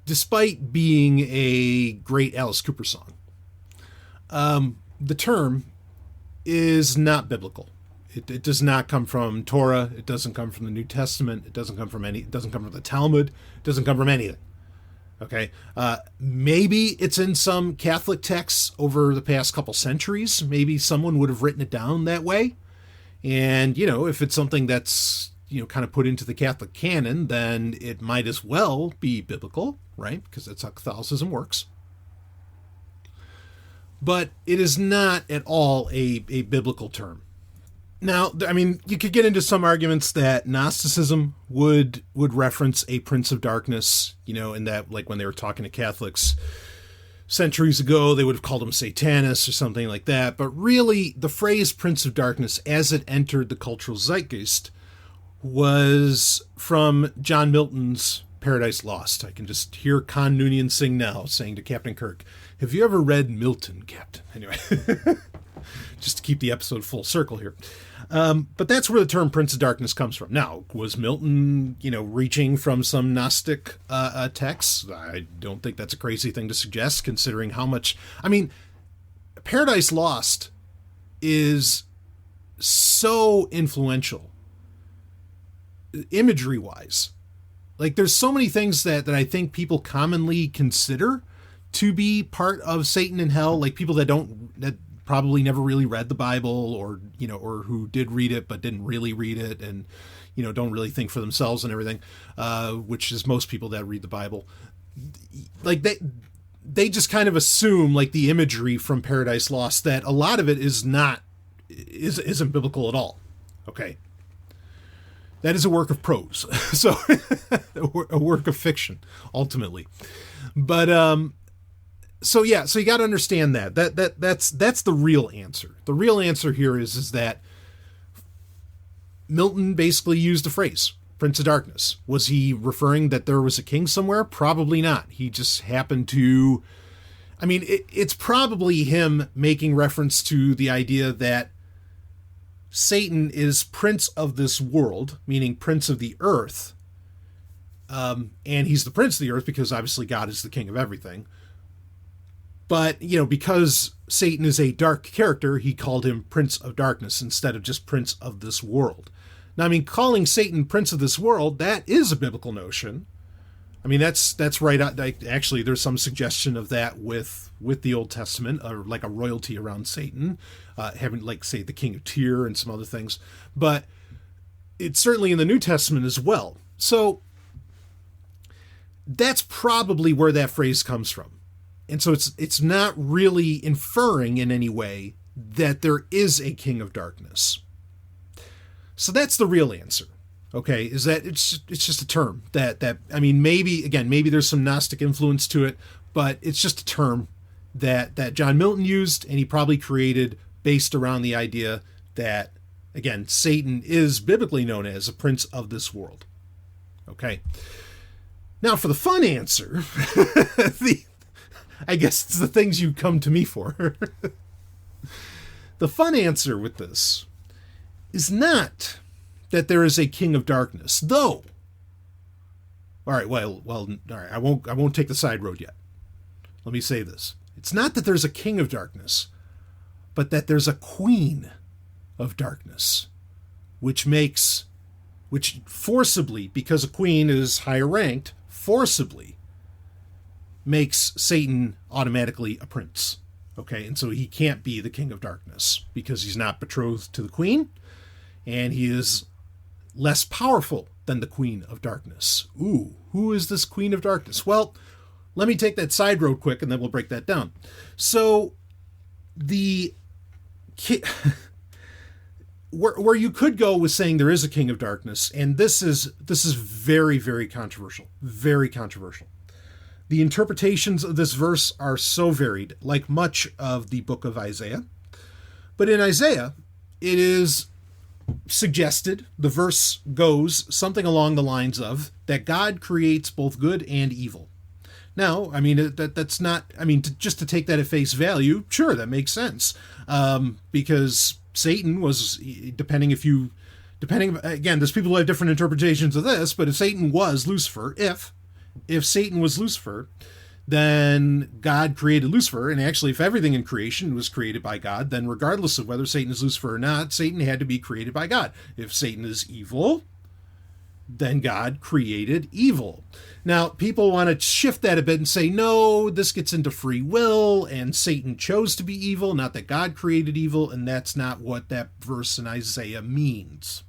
despite being a great Alice Cooper song, the term is not biblical. It does not come from Torah. It doesn't come from the New Testament. It doesn't come from the Talmud. It doesn't come from anything. Okay. Maybe it's in some Catholic texts over the past couple centuries. Maybe someone would have written it down that way. And, you know, if it's something that's, you know, kind of put into the Catholic canon, then it might as well be biblical, right? Because that's how Catholicism works. But it is not at all a biblical term. Now, I mean, you could get into some arguments that Gnosticism would reference a Prince of Darkness, you know, in that, like when they were talking to Catholics centuries ago, they would have called him Satanists or something like that. But really, the phrase Prince of Darkness, as it entered the cultural zeitgeist, was from John Milton's Paradise Lost. I can just hear Con Noonian sing now, saying to Captain Kirk, "Have you ever read Milton, Captain?" Anyway, just to keep the episode full circle here. But that's where the term Prince of Darkness comes from. Now, was Milton, you know, reaching from some Gnostic texts? I don't think that's a crazy thing to suggest, considering how much... I mean, Paradise Lost is so influential, imagery-wise. Like, there's so many things that I think people commonly consider to be part of Satan and hell, like people that probably never really read the Bible, or, you know, or who did read it but didn't really read it, and, you know, don't really think for themselves and everything, which is most people that read the Bible. Like, they just kind of assume, like, the imagery from Paradise Lost, that a lot of it isn't biblical at all. Okay. That is a work of prose. So a work of fiction, ultimately. But so yeah, so you got to understand that's the real answer. The real answer here is that Milton basically used the phrase Prince of Darkness. Was he referring that there was a king somewhere? Probably not. He just happened to, I mean, it's probably him making reference to the idea that Satan is prince of this world, meaning prince of the earth. And he's the prince of the earth because obviously God is the king of everything. But, you know, because Satan is a dark character, he called him Prince of Darkness instead of just Prince of this world. Now, I mean, calling Satan Prince of this world, that is a biblical notion. I mean, that's right. Actually, there's some suggestion of that with the Old Testament, or like a royalty around Satan, having, like, say, the King of Tyr and some other things. But it's certainly in the New Testament as well. So that's probably where that phrase comes from. And so it's not really inferring in any way that there is a king of darkness. So that's the real answer. Okay, is that it's just a term that I mean, maybe there's some Gnostic influence to it, but it's just a term that John Milton used, and he probably created based around the idea that, again, Satan is biblically known as a prince of this world. Okay. Now for the fun answer, I guess it's the things you come to me for. The fun answer with this is not that there is a king of darkness, though all right, all right, I won't take the side road yet. Let me say this. It's not that there's a king of darkness, but that there's a queen of darkness, which forcibly, because a queen is higher ranked, forcibly makes Satan automatically a prince. Okay, and so he can't be the king of darkness because he's not betrothed to the queen, and he is less powerful than the queen of darkness. Ooh, who is this queen of darkness? Well, let me take that side road quick, and then we'll break that down. So, where you could go with saying there is a king of darkness, and this is very, very controversial. Very controversial. The interpretations of this verse are so varied, like much of the book of Isaiah. But in Isaiah, it is suggested, the verse goes something along the lines of, that God creates both good and evil. Now, I mean, that's not, I mean, just to take that at face value, sure, that makes sense. Because Satan was, depending, again, there's people who have different interpretations of this, but if Satan was Lucifer, if Satan was Lucifer, then God created Lucifer, and actually if everything in creation was created by God, then regardless of whether Satan is Lucifer or not, Satan had to be created by God. If Satan is evil, then God created evil. Now, people want to shift that a bit and say, no, this gets into free will, and Satan chose to be evil, not that God created evil, and that's not what that verse in Isaiah means.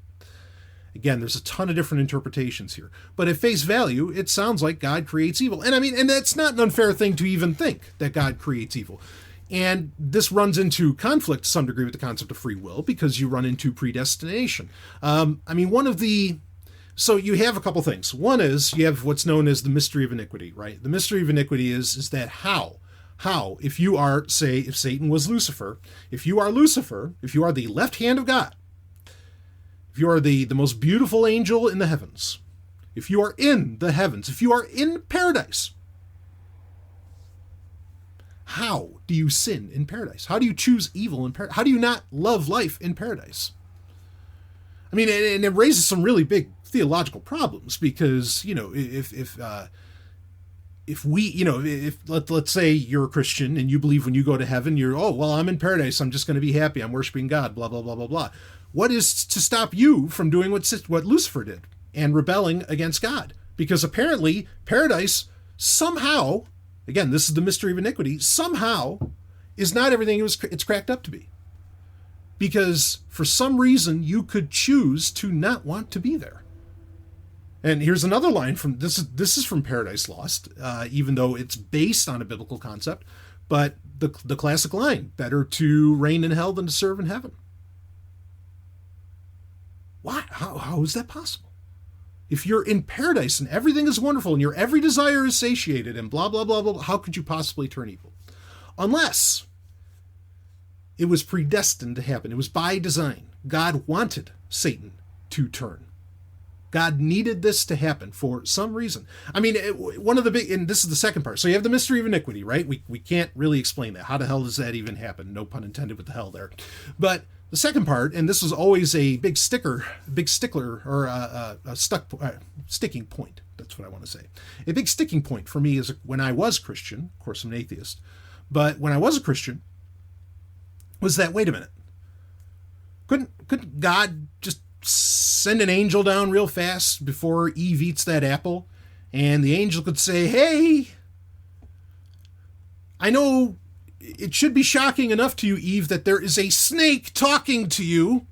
Again, there's a ton of different interpretations here. But at face value, it sounds like God creates evil. And I mean, and that's not an unfair thing to even think, that God creates evil. And this runs into conflict to some degree with the concept of free will, because you run into predestination. I mean, so you have a couple things. One is you have what's known as the mystery of iniquity, right? The mystery of iniquity is that how, if you are, say, if Satan was Lucifer, if you are Lucifer, if you are the left hand of God, if you are the most beautiful angel in the heavens, if you are in the heavens, if you are in paradise, how do you sin in paradise? How do you choose evil in paradise? How do you not love life in paradise? I mean, and it raises some really big theological problems, because, you know, if let's say you're a Christian and you believe when you go to heaven, I'm in paradise, I'm just going to be happy, I'm worshiping God, blah, blah, blah, blah, blah. What is to stop you from doing what Lucifer did and rebelling against God? Because apparently paradise somehow, again, this is the mystery of iniquity, somehow is not everything it's cracked up to be. Because for some reason you could choose to not want to be there. And here's another line from this is from Paradise Lost, even though it's based on a biblical concept, but the classic line, better to reign in hell than to serve in heaven. Why? How is that possible? If you're in paradise and everything is wonderful and your every desire is satiated and blah, blah, blah, blah, how could you possibly turn evil? Unless it was predestined to happen. It was by design. God wanted Satan to turn. God needed this to happen for some reason. I mean, and this is the second part. So you have the mystery of iniquity, right? We can't really explain that. How the hell does that even happen? No pun intended with the hell there. But the second part, and this was always a big stickler, or a sticking point. That's what I want to say. A big sticking point for me is when I was Christian. Of course, I'm an atheist. But when I was a Christian, was that, wait a minute. Couldn't God just send an angel down real fast before Eve eats that apple? And the angel could say, hey, I know it should be shocking enough to you, Eve, that there is a snake talking to you.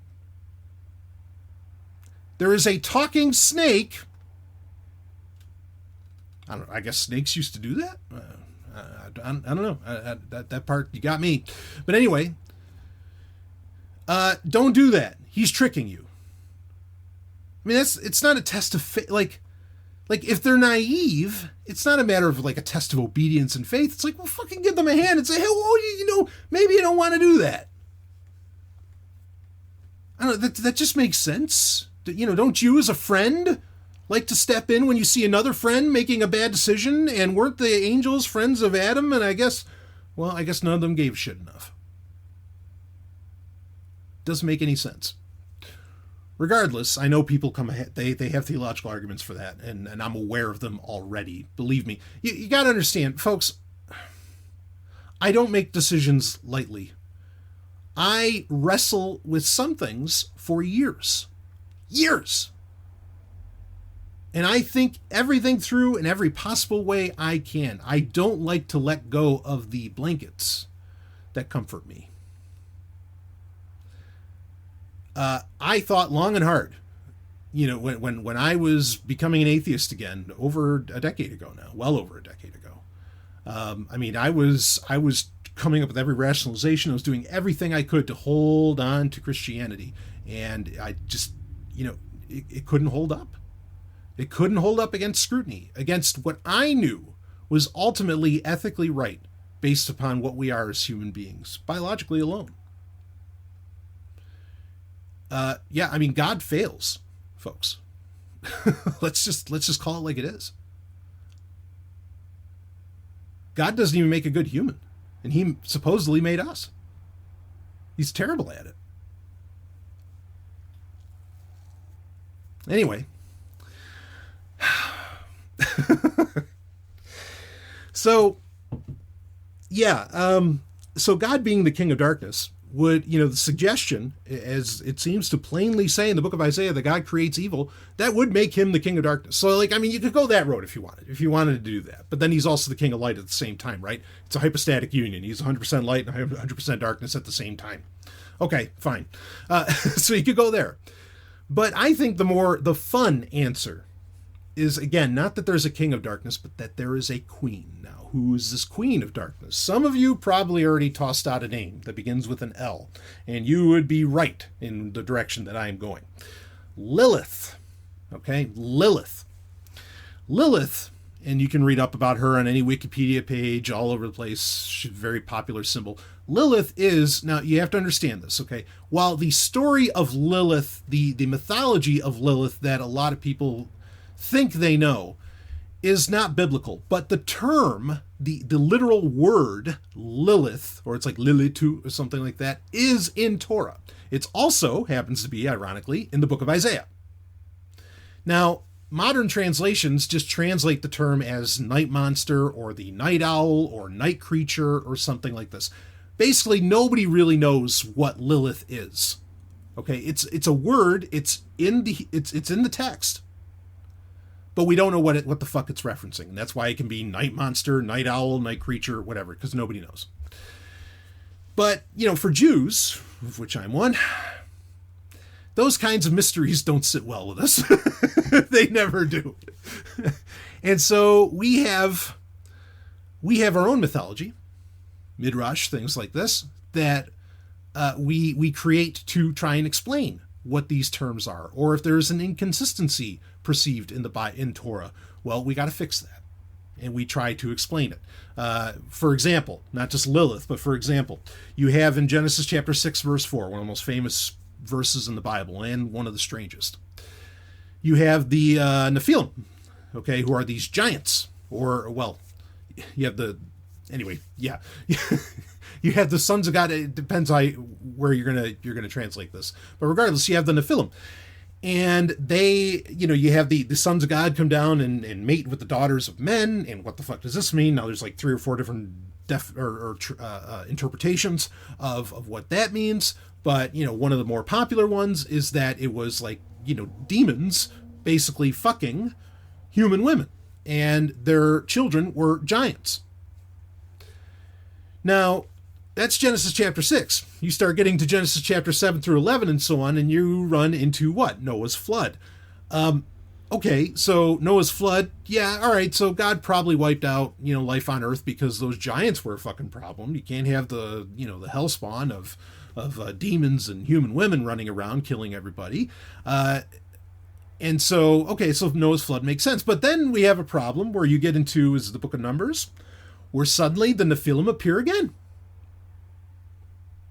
There is a talking snake. I don't know. I guess snakes used to do that. I don't know. That part, you got me. But anyway, don't do that. He's tricking you. I mean, it's not a test of faith. Like if they're naive, it's not a matter of like a test of obedience and faith. It's like, well, fucking give them a hand and say, hey, well, maybe you don't want to do that. I don't know. That just makes sense. Don't you as a friend like to step in when you see another friend making a bad decision? And weren't the angels friends of Adam? And I guess none of them gave shit enough. Doesn't make any sense. Regardless, I know people come ahead, they have theological arguments for that, and I'm aware of them already. Believe me. You got to understand, folks, I don't make decisions lightly. I wrestle with some things for years. Years. And I think everything through in every possible way I can. I don't like to let go of the blankets that comfort me. I thought long and hard, when I was becoming an atheist again, over a decade ago now, well over a decade ago. I was coming up with every rationalization. I was doing everything I could to hold on to Christianity, and I just, it couldn't hold up. It couldn't hold up against scrutiny, against what I knew was ultimately ethically right, based upon what we are as human beings, biologically alone. God fails, folks. let's just call it like it is. God doesn't even make a good human, and he supposedly made us. He's terrible at it. Anyway. So God being the king of darkness would, the suggestion, as it seems to plainly say in the book of Isaiah, that God creates evil, that would make him the king of darkness. So, you could go that road if you wanted to do that. But then he's also the king of light at the same time, right? It's a hypostatic union. He's 100% light and 100% darkness at the same time. Okay, fine. So you could go there. But I think the fun answer is, again, not that there's a king of darkness, but that there is a queen. Now, who is this queen of darkness? Some of you probably already tossed out a name that begins with an L, and you would be right in the direction that I am going. Lilith. Okay, Lilith. Lilith, and you can read up about her on any Wikipedia page, all over the place. She's a very popular symbol. Lilith is, now you have to understand this, okay? While the story of Lilith, the mythology of Lilith that a lot of people think they know, is not biblical, but the term, the literal word Lilith, or it's like Lilitu or something like that, is in Torah. It also happens to be, ironically, in the book of Isaiah. Now, modern translations just translate the term as night monster or the night owl or night creature or something like this. Basically, nobody really knows what Lilith is. Okay, it's a word, it's in the text, but we don't know what the fuck it's referencing. And that's why it can be night monster, night owl, night creature, whatever, because nobody knows. But, for Jews, of which I'm one, those kinds of mysteries don't sit well with us. They never do. And so we have our own mythology, midrash, things like this, that we create to try and explain what these terms are, or if there's an inconsistency perceived in Torah, well, we got to fix that, and we try to explain it. For example, not just Lilith, but for example, you have in Genesis chapter 6, verse 4, one of the most famous verses in the Bible, and one of the strangest. You have the Nephilim, okay, who are these giants, or, well, you have you have the sons of God. It depends on where you're gonna translate this, but regardless, you have the Nephilim, and they, you have the sons of God come down and mate with the daughters of men. And what the fuck does this mean? Now there's like 3 or 4 different interpretations of what that means. But one of the more popular ones is that it was like demons basically fucking human women, and their children were giants. Now, that's Genesis chapter 6. You start getting to Genesis chapter 7 through 11 and so on, and you run into what? Noah's flood. Okay, so Noah's flood, yeah, all right, so God probably wiped out, life on Earth because those giants were a fucking problem. You can't have the hellspawn of demons and human women running around killing everybody. And so, okay, so Noah's flood makes sense. But then we have a problem where you get into, is the book of Numbers, where suddenly the Nephilim appear again.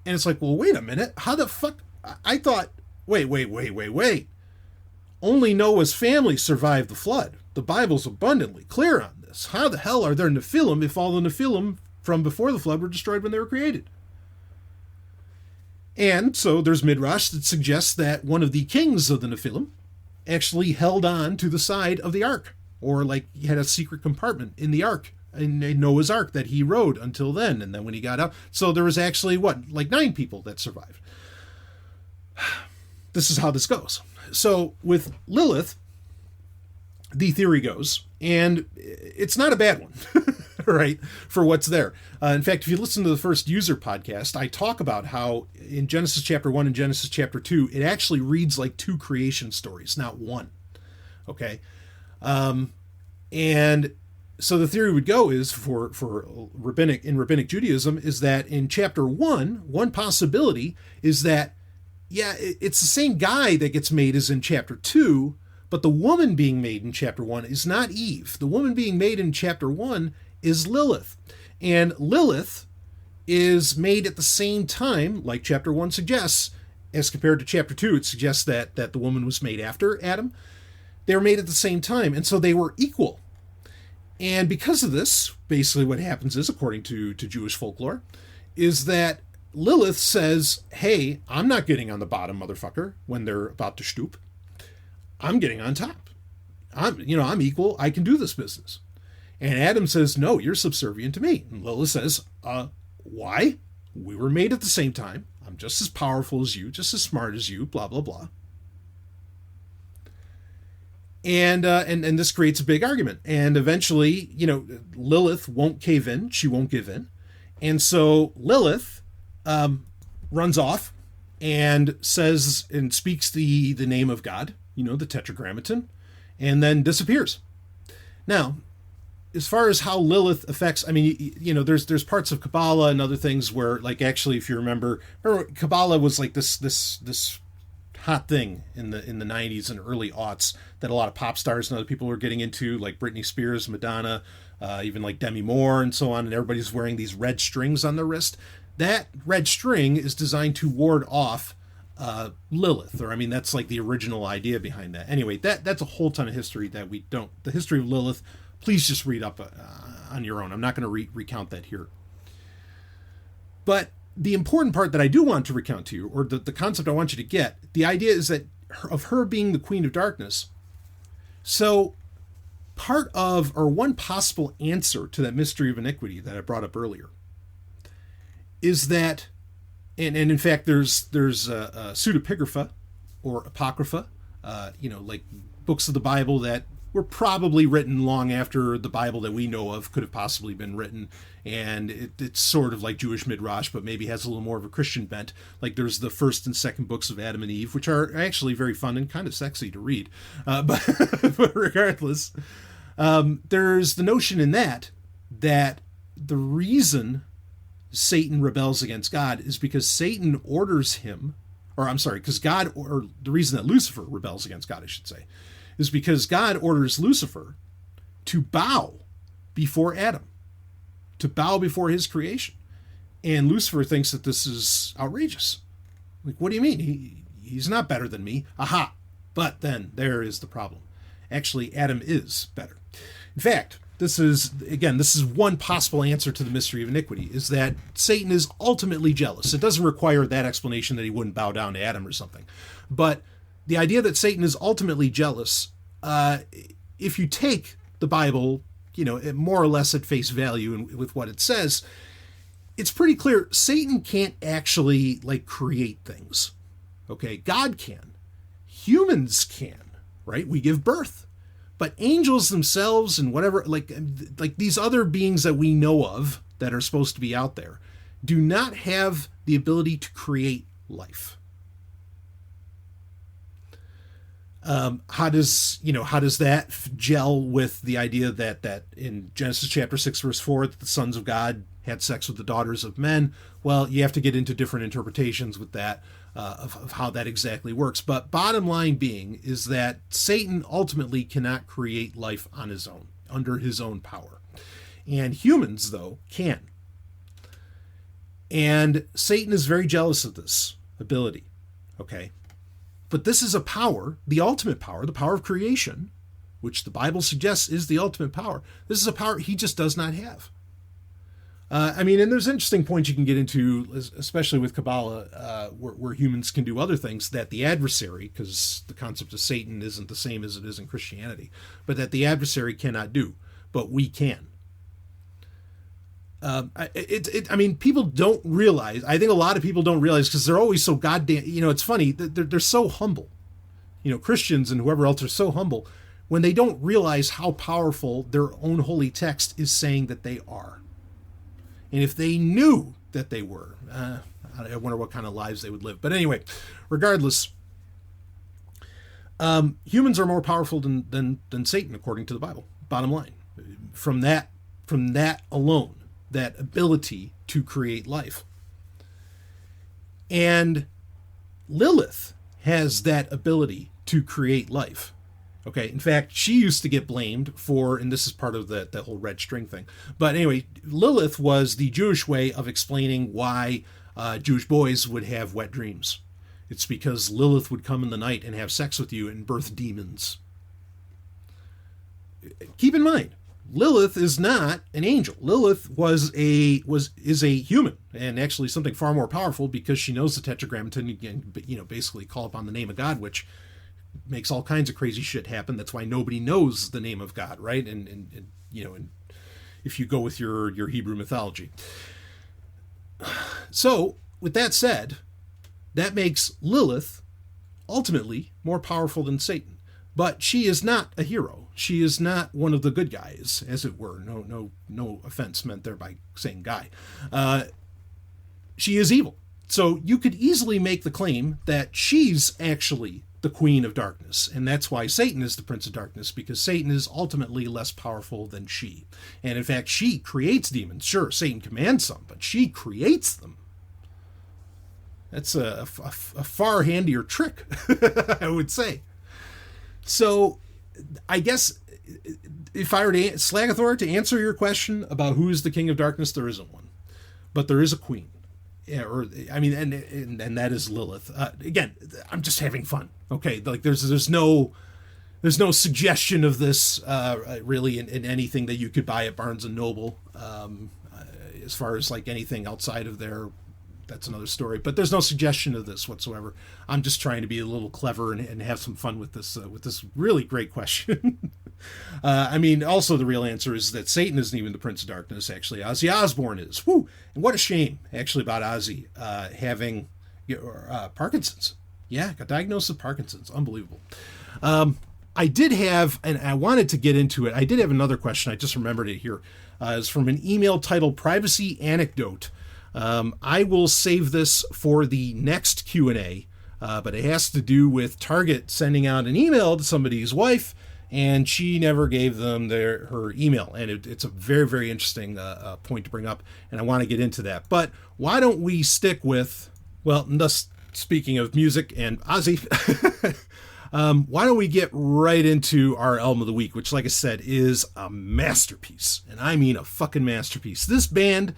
And it's like, well, wait a minute. How the fuck? I thought, wait. Only Noah's family survived the flood. The Bible's abundantly clear on this. How the hell are there Nephilim if all the Nephilim from before the flood were destroyed when they were created? And so there's Midrash that suggests that one of the kings of the Nephilim actually held on to the side of the ark, or like he had a secret compartment in the ark, in Noah's ark, that he rode until then. And then when he got out, so there was actually like 9 people that survived. This is how this goes. So with Lilith, the theory goes, and it's not a bad one, right, for what's there. In fact, if you listen to the first user podcast, I talk about how in Genesis chapter 1 and Genesis chapter 2, it actually reads like 2 creation stories, not one. Okay. And so the theory would go is for rabbinic Judaism is that in chapter 1, one possibility is that, yeah, it's the same guy that gets made as in chapter 2, but the woman being made in chapter 1 is not Eve. The woman being made in chapter 1 is Lilith. And Lilith is made at the same time, like chapter 1 suggests, as compared to chapter 2. It suggests that the woman was made after Adam. They were made at the same time, and so they were equal. And because of this, basically what happens is, according to Jewish folklore, is that Lilith says, hey, I'm not getting on the bottom, motherfucker, when they're about to stoop. I'm getting on top. I'm equal. I can do this business. And Adam says, no, you're subservient to me. And Lilith says, why? We were made at the same time. I'm just as powerful as you, just as smart as you, blah, blah, blah. And this creates a big argument. And eventually, Lilith won't cave in. She won't give in. And so Lilith runs off and says and speaks the name of God, the Tetragrammaton, and then disappears. Now, as far as how Lilith affects, there's parts of Kabbalah and other things where, like, actually, if you remember Kabbalah was like this hot thing in the 90s and early aughts that a lot of pop stars and other people were getting into, like Britney Spears, Madonna, even like Demi Moore and so on, and everybody's wearing these red strings on their wrist. That red string is designed to ward off Lilith, or that's like the original idea behind that. Anyway, that's a whole ton of history that we don't. The history of Lilith, please just read up on your own. I'm not going to recount that here. But the important part that I do want to recount to you, or the concept I want you to get, the idea is that of her being the Queen of Darkness. So part of, or one possible answer to that mystery of iniquity that I brought up earlier, is that, and in fact, there's pseudepigrapha or apocrypha, like books of the Bible that were probably written long after the Bible that we know of could have possibly been written, and it's sort of like Jewish Midrash, but maybe has a little more of a Christian bent. Like there's the first and second books of Adam and Eve, which are actually very fun and kind of sexy to read. But regardless, there's the notion in that the reason Satan rebels against God is because Satan orders him, because God, or the reason that Lucifer rebels against God, I should say, is because God orders Lucifer to bow before Adam, to bow before his creation. And Lucifer thinks that this is outrageous. Like, what do you mean? He's not better than me. Aha! But then there is the problem. Actually, Adam is better. In fact, this is one possible answer to the mystery of iniquity, is that Satan is ultimately jealous. It doesn't require that explanation that he wouldn't bow down to Adam or something. But the idea that Satan is ultimately jealous, if you take the Bible, more or less at face value and with what it says, it's pretty clear Satan can't actually create things. Okay, God can. Humans can, right? We give birth. But angels themselves and whatever, like these other beings that we know of that are supposed to be out there, do not have the ability to create life. How does that gel with the idea that in Genesis chapter 6 verse 4 that the sons of God had sex with the daughters of men? Well, you have to get into different interpretations with that of how that exactly works. But bottom line being is that Satan ultimately cannot create life on his own, under his own power. And humans, though, can. And Satan is very jealous of this ability. Okay? But this is a power, the ultimate power, the power of creation, which the Bible suggests is the ultimate power. This is a power he just does not have. I mean, and there's interesting points you can get into, especially with Kabbalah, where humans can do other things that the adversary, because the concept of Satan isn't the same as it is in Christianity, but that the adversary cannot do, but we can. I mean, people don't realize, I think a lot of people don't realize, because they're always so goddamn, it's funny, they're so humble. Christians and whoever else are so humble when they don't realize how powerful their own holy text is saying that they are. And if they knew that they were, I wonder what kind of lives they would live. But anyway, regardless, humans are more powerful than Satan, according to the Bible. Bottom line, from that alone, that ability to create life. And Lilith has that ability to create life. Okay, in fact, she used to get blamed for, and this is part of the whole red string thing. But anyway, Lilith was the Jewish way of explaining why Jewish boys would have wet dreams. It's because Lilith would come in the night and have sex with you and birth demons. Keep in mind, Lilith is not an angel. Lilith is a human, and actually something far more powerful, because she knows the Tetragrammaton and basically call upon the name of God, which makes all kinds of crazy shit happen. That's why nobody knows the name of God, right? And if you go with your Hebrew mythology. So, with that said, that makes Lilith ultimately more powerful than Satan. But she is not a hero. She is not one of the good guys, as it were. No offense meant there by saying guy. She is evil. So you could easily make the claim that she's actually the queen of darkness, and that's why Satan is the prince of darkness, because Satan is ultimately less powerful than she. And in fact, she creates demons. Sure, Satan commands some, but she creates them. That's a far handier trick, I would say. So I guess if I were to, Slagathor, to answer your question about who is the king of darkness, there isn't one, but there is a queen. Yeah, and that is Lilith. Again, I'm just having fun. Okay, like there's no suggestion of this really in anything that you could buy at Barnes and Noble. As far as like anything outside of there, that's another story. But there's no suggestion of this whatsoever. I'm just trying to be a little clever and have some fun with this really great question. Also the real answer is that Satan isn't even the Prince of Darkness. Actually, Ozzy Osbourne is. Woo! And what a shame, actually, about Ozzy having Parkinson's. Yeah, got diagnosed with Parkinson's. Unbelievable. I did have, and I wanted to get into it. I did have another question. I just remembered it here. It's from an email titled "Privacy Anecdote." I will save this for the next Q&A, but it has to do with Target sending out an email to somebody's wife, and she never gave them her email. And it's a very, very interesting point to bring up, and I want to get into that. But why don't we stick with, well, thus speaking of music and Ozzy, why don't we get right into our album of the week, which, like I said, is a masterpiece. And I mean a fucking masterpiece. This band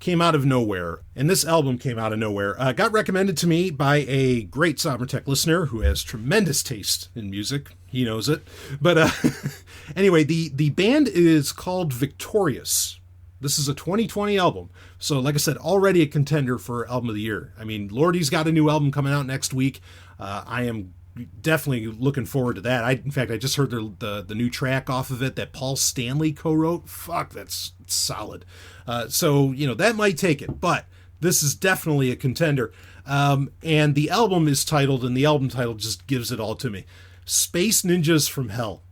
came out of nowhere, and this album came out of nowhere. Got recommended to me by a great Sovereign Tech listener who has tremendous taste in music. He knows it. But anyway, the band is called Victorious. This is a 2020 album. So like I said, already a contender for Album of the Year. I mean, Lordy's got a new album coming out next week. I am definitely looking forward to that. In fact, I just heard the new track off of it that Paul Stanley co-wrote. Fuck, that's solid. So, that might take it, but this is definitely a contender. And the album is titled, and the album title just gives it all to me, Space Ninjas from Hell.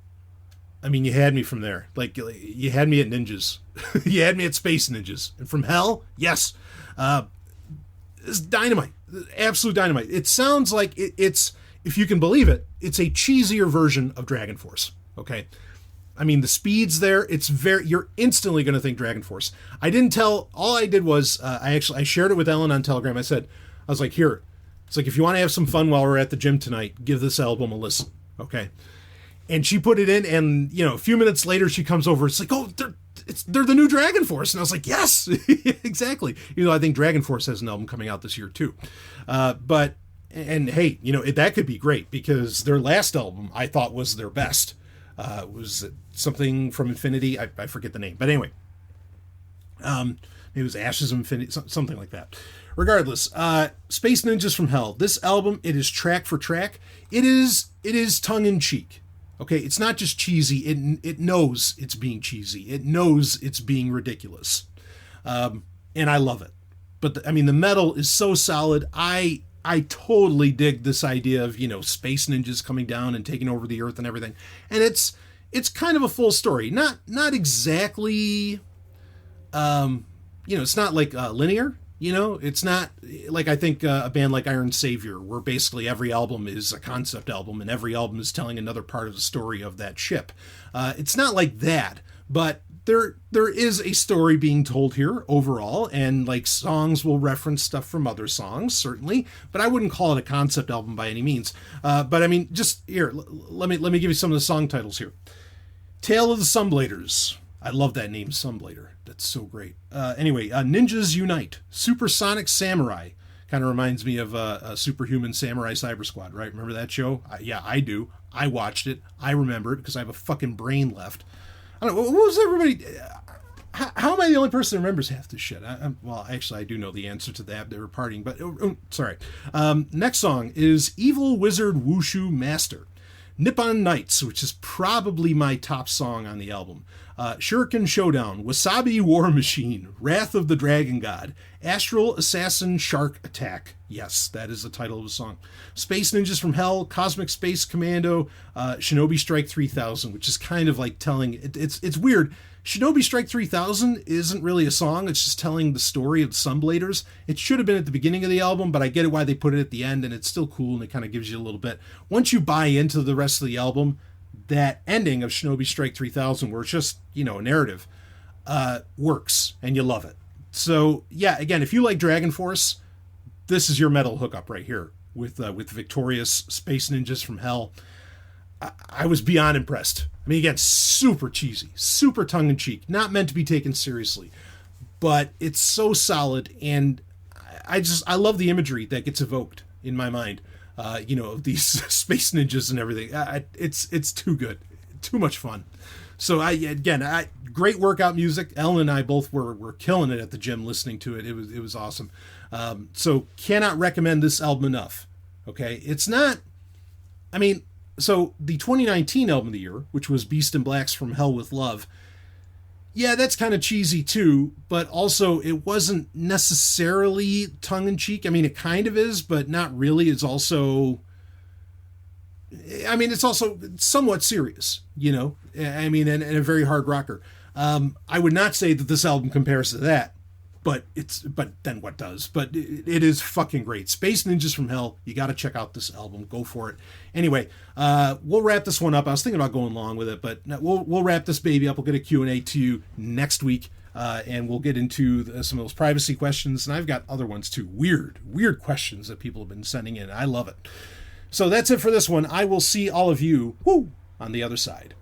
I mean, you had me from there. Like, you had me at ninjas. You had me at Space Ninjas. And from Hell, yes. It's dynamite. Absolute dynamite. It sounds like it's, if you can believe it, it's a cheesier version of Dragon Force. Okay? I mean, the speed's there. You're instantly going to think Dragon Force. All I did was, I shared it with Ellen on Telegram. I was like, here, it's like, if you want to have some fun while we're at the gym tonight, give this album a listen. Okay? And she put it in, and, a few minutes later, she comes over. It's like, oh, they're the new Dragon Force. And I was like, yes, exactly. I think Dragon Force has an album coming out this year, too. And hey, that could be great, because their last album, I thought, was their best. Was something from Infinity. I forget the name. But anyway, Maybe it was Ashes of Infinity, something like that. Regardless, Space Ninjas from Hell. This album, it is track for track. It is tongue in cheek. Okay, it's not just cheesy. It knows it's being cheesy. It knows it's being ridiculous, and I love it. But the metal is so solid. I totally dig this idea of space ninjas coming down and taking over the earth and everything, and it's kind of a full story. Not exactly. It's not like linear. It's not like, I think a band like Iron Savior, where basically every album is a concept album and every album is telling another part of the story of that ship. It's not like that, but there is a story being told here overall, and like songs will reference stuff from other songs, certainly, but I wouldn't call it a concept album by any means. But just here, let me give you some of the song titles here. Tale of the Sunbladers. I love that name, Sunblader. That's so great. Ninjas Unite. Supersonic Samurai. Kind of reminds me of a Superhuman Samurai Cyber Squad, right? Remember that show? Yeah, I do. I watched it. I remember it because I have a fucking brain left. I don't know. What was everybody... How am I the only person who remembers half this shit? Actually, I do know the answer to that. They were partying, but... sorry. Next song is Evil Wizard Wushu Master. Nippon Nights, which is probably my top song on the album. Shuriken Showdown, Wasabi War Machine, Wrath of the Dragon God, Astral Assassin Shark Attack. Yes, that is the title of the song. Space Ninjas from Hell, Cosmic Space Commando, Shinobi Strike 3000, which is kind of like telling... It's weird. Shinobi Strike 3000 isn't really a song. It's just telling the story of the Sunbladers. It should have been at the beginning of the album, but I get it why they put it at the end, and it's still cool, and it kind of gives you a little bit. Once you buy into the rest of the album, that ending of Shinobi Strike 3000, where it's just, a narrative, works, and you love it. So, yeah, again, if you like Dragon Force, this is your metal hookup right here with Victorious Space Ninjas from Hell. I was beyond impressed. Again, super cheesy, super tongue-in-cheek, not meant to be taken seriously, but it's so solid, and I love the imagery that gets evoked in my mind, of these space ninjas and everything. It's too good, too much fun. So great workout music. Ellen and I both were killing it at the gym listening to it. It was awesome. So cannot recommend this album enough. Okay, it's not. So the 2019 album of the year, which was Beast in Black's From Hell with Love, yeah, that's kind of cheesy too, but also it wasn't necessarily tongue-in-cheek. It kind of is, but not really. It's also... it's also somewhat serious, and a very hard rocker. I would not say that this album compares to that, but then what does? But it is fucking great. Space Ninjas from Hell. You got to check out this album. Go for it. Anyway, we'll wrap this one up. I was thinking about going long with it, but we'll wrap this baby up. We'll get a Q&A to you next week, and we'll get into some of those privacy questions. And I've got other ones too. Weird questions that people have been sending in. I love it. So that's it for this one. I will see all of you on the other side.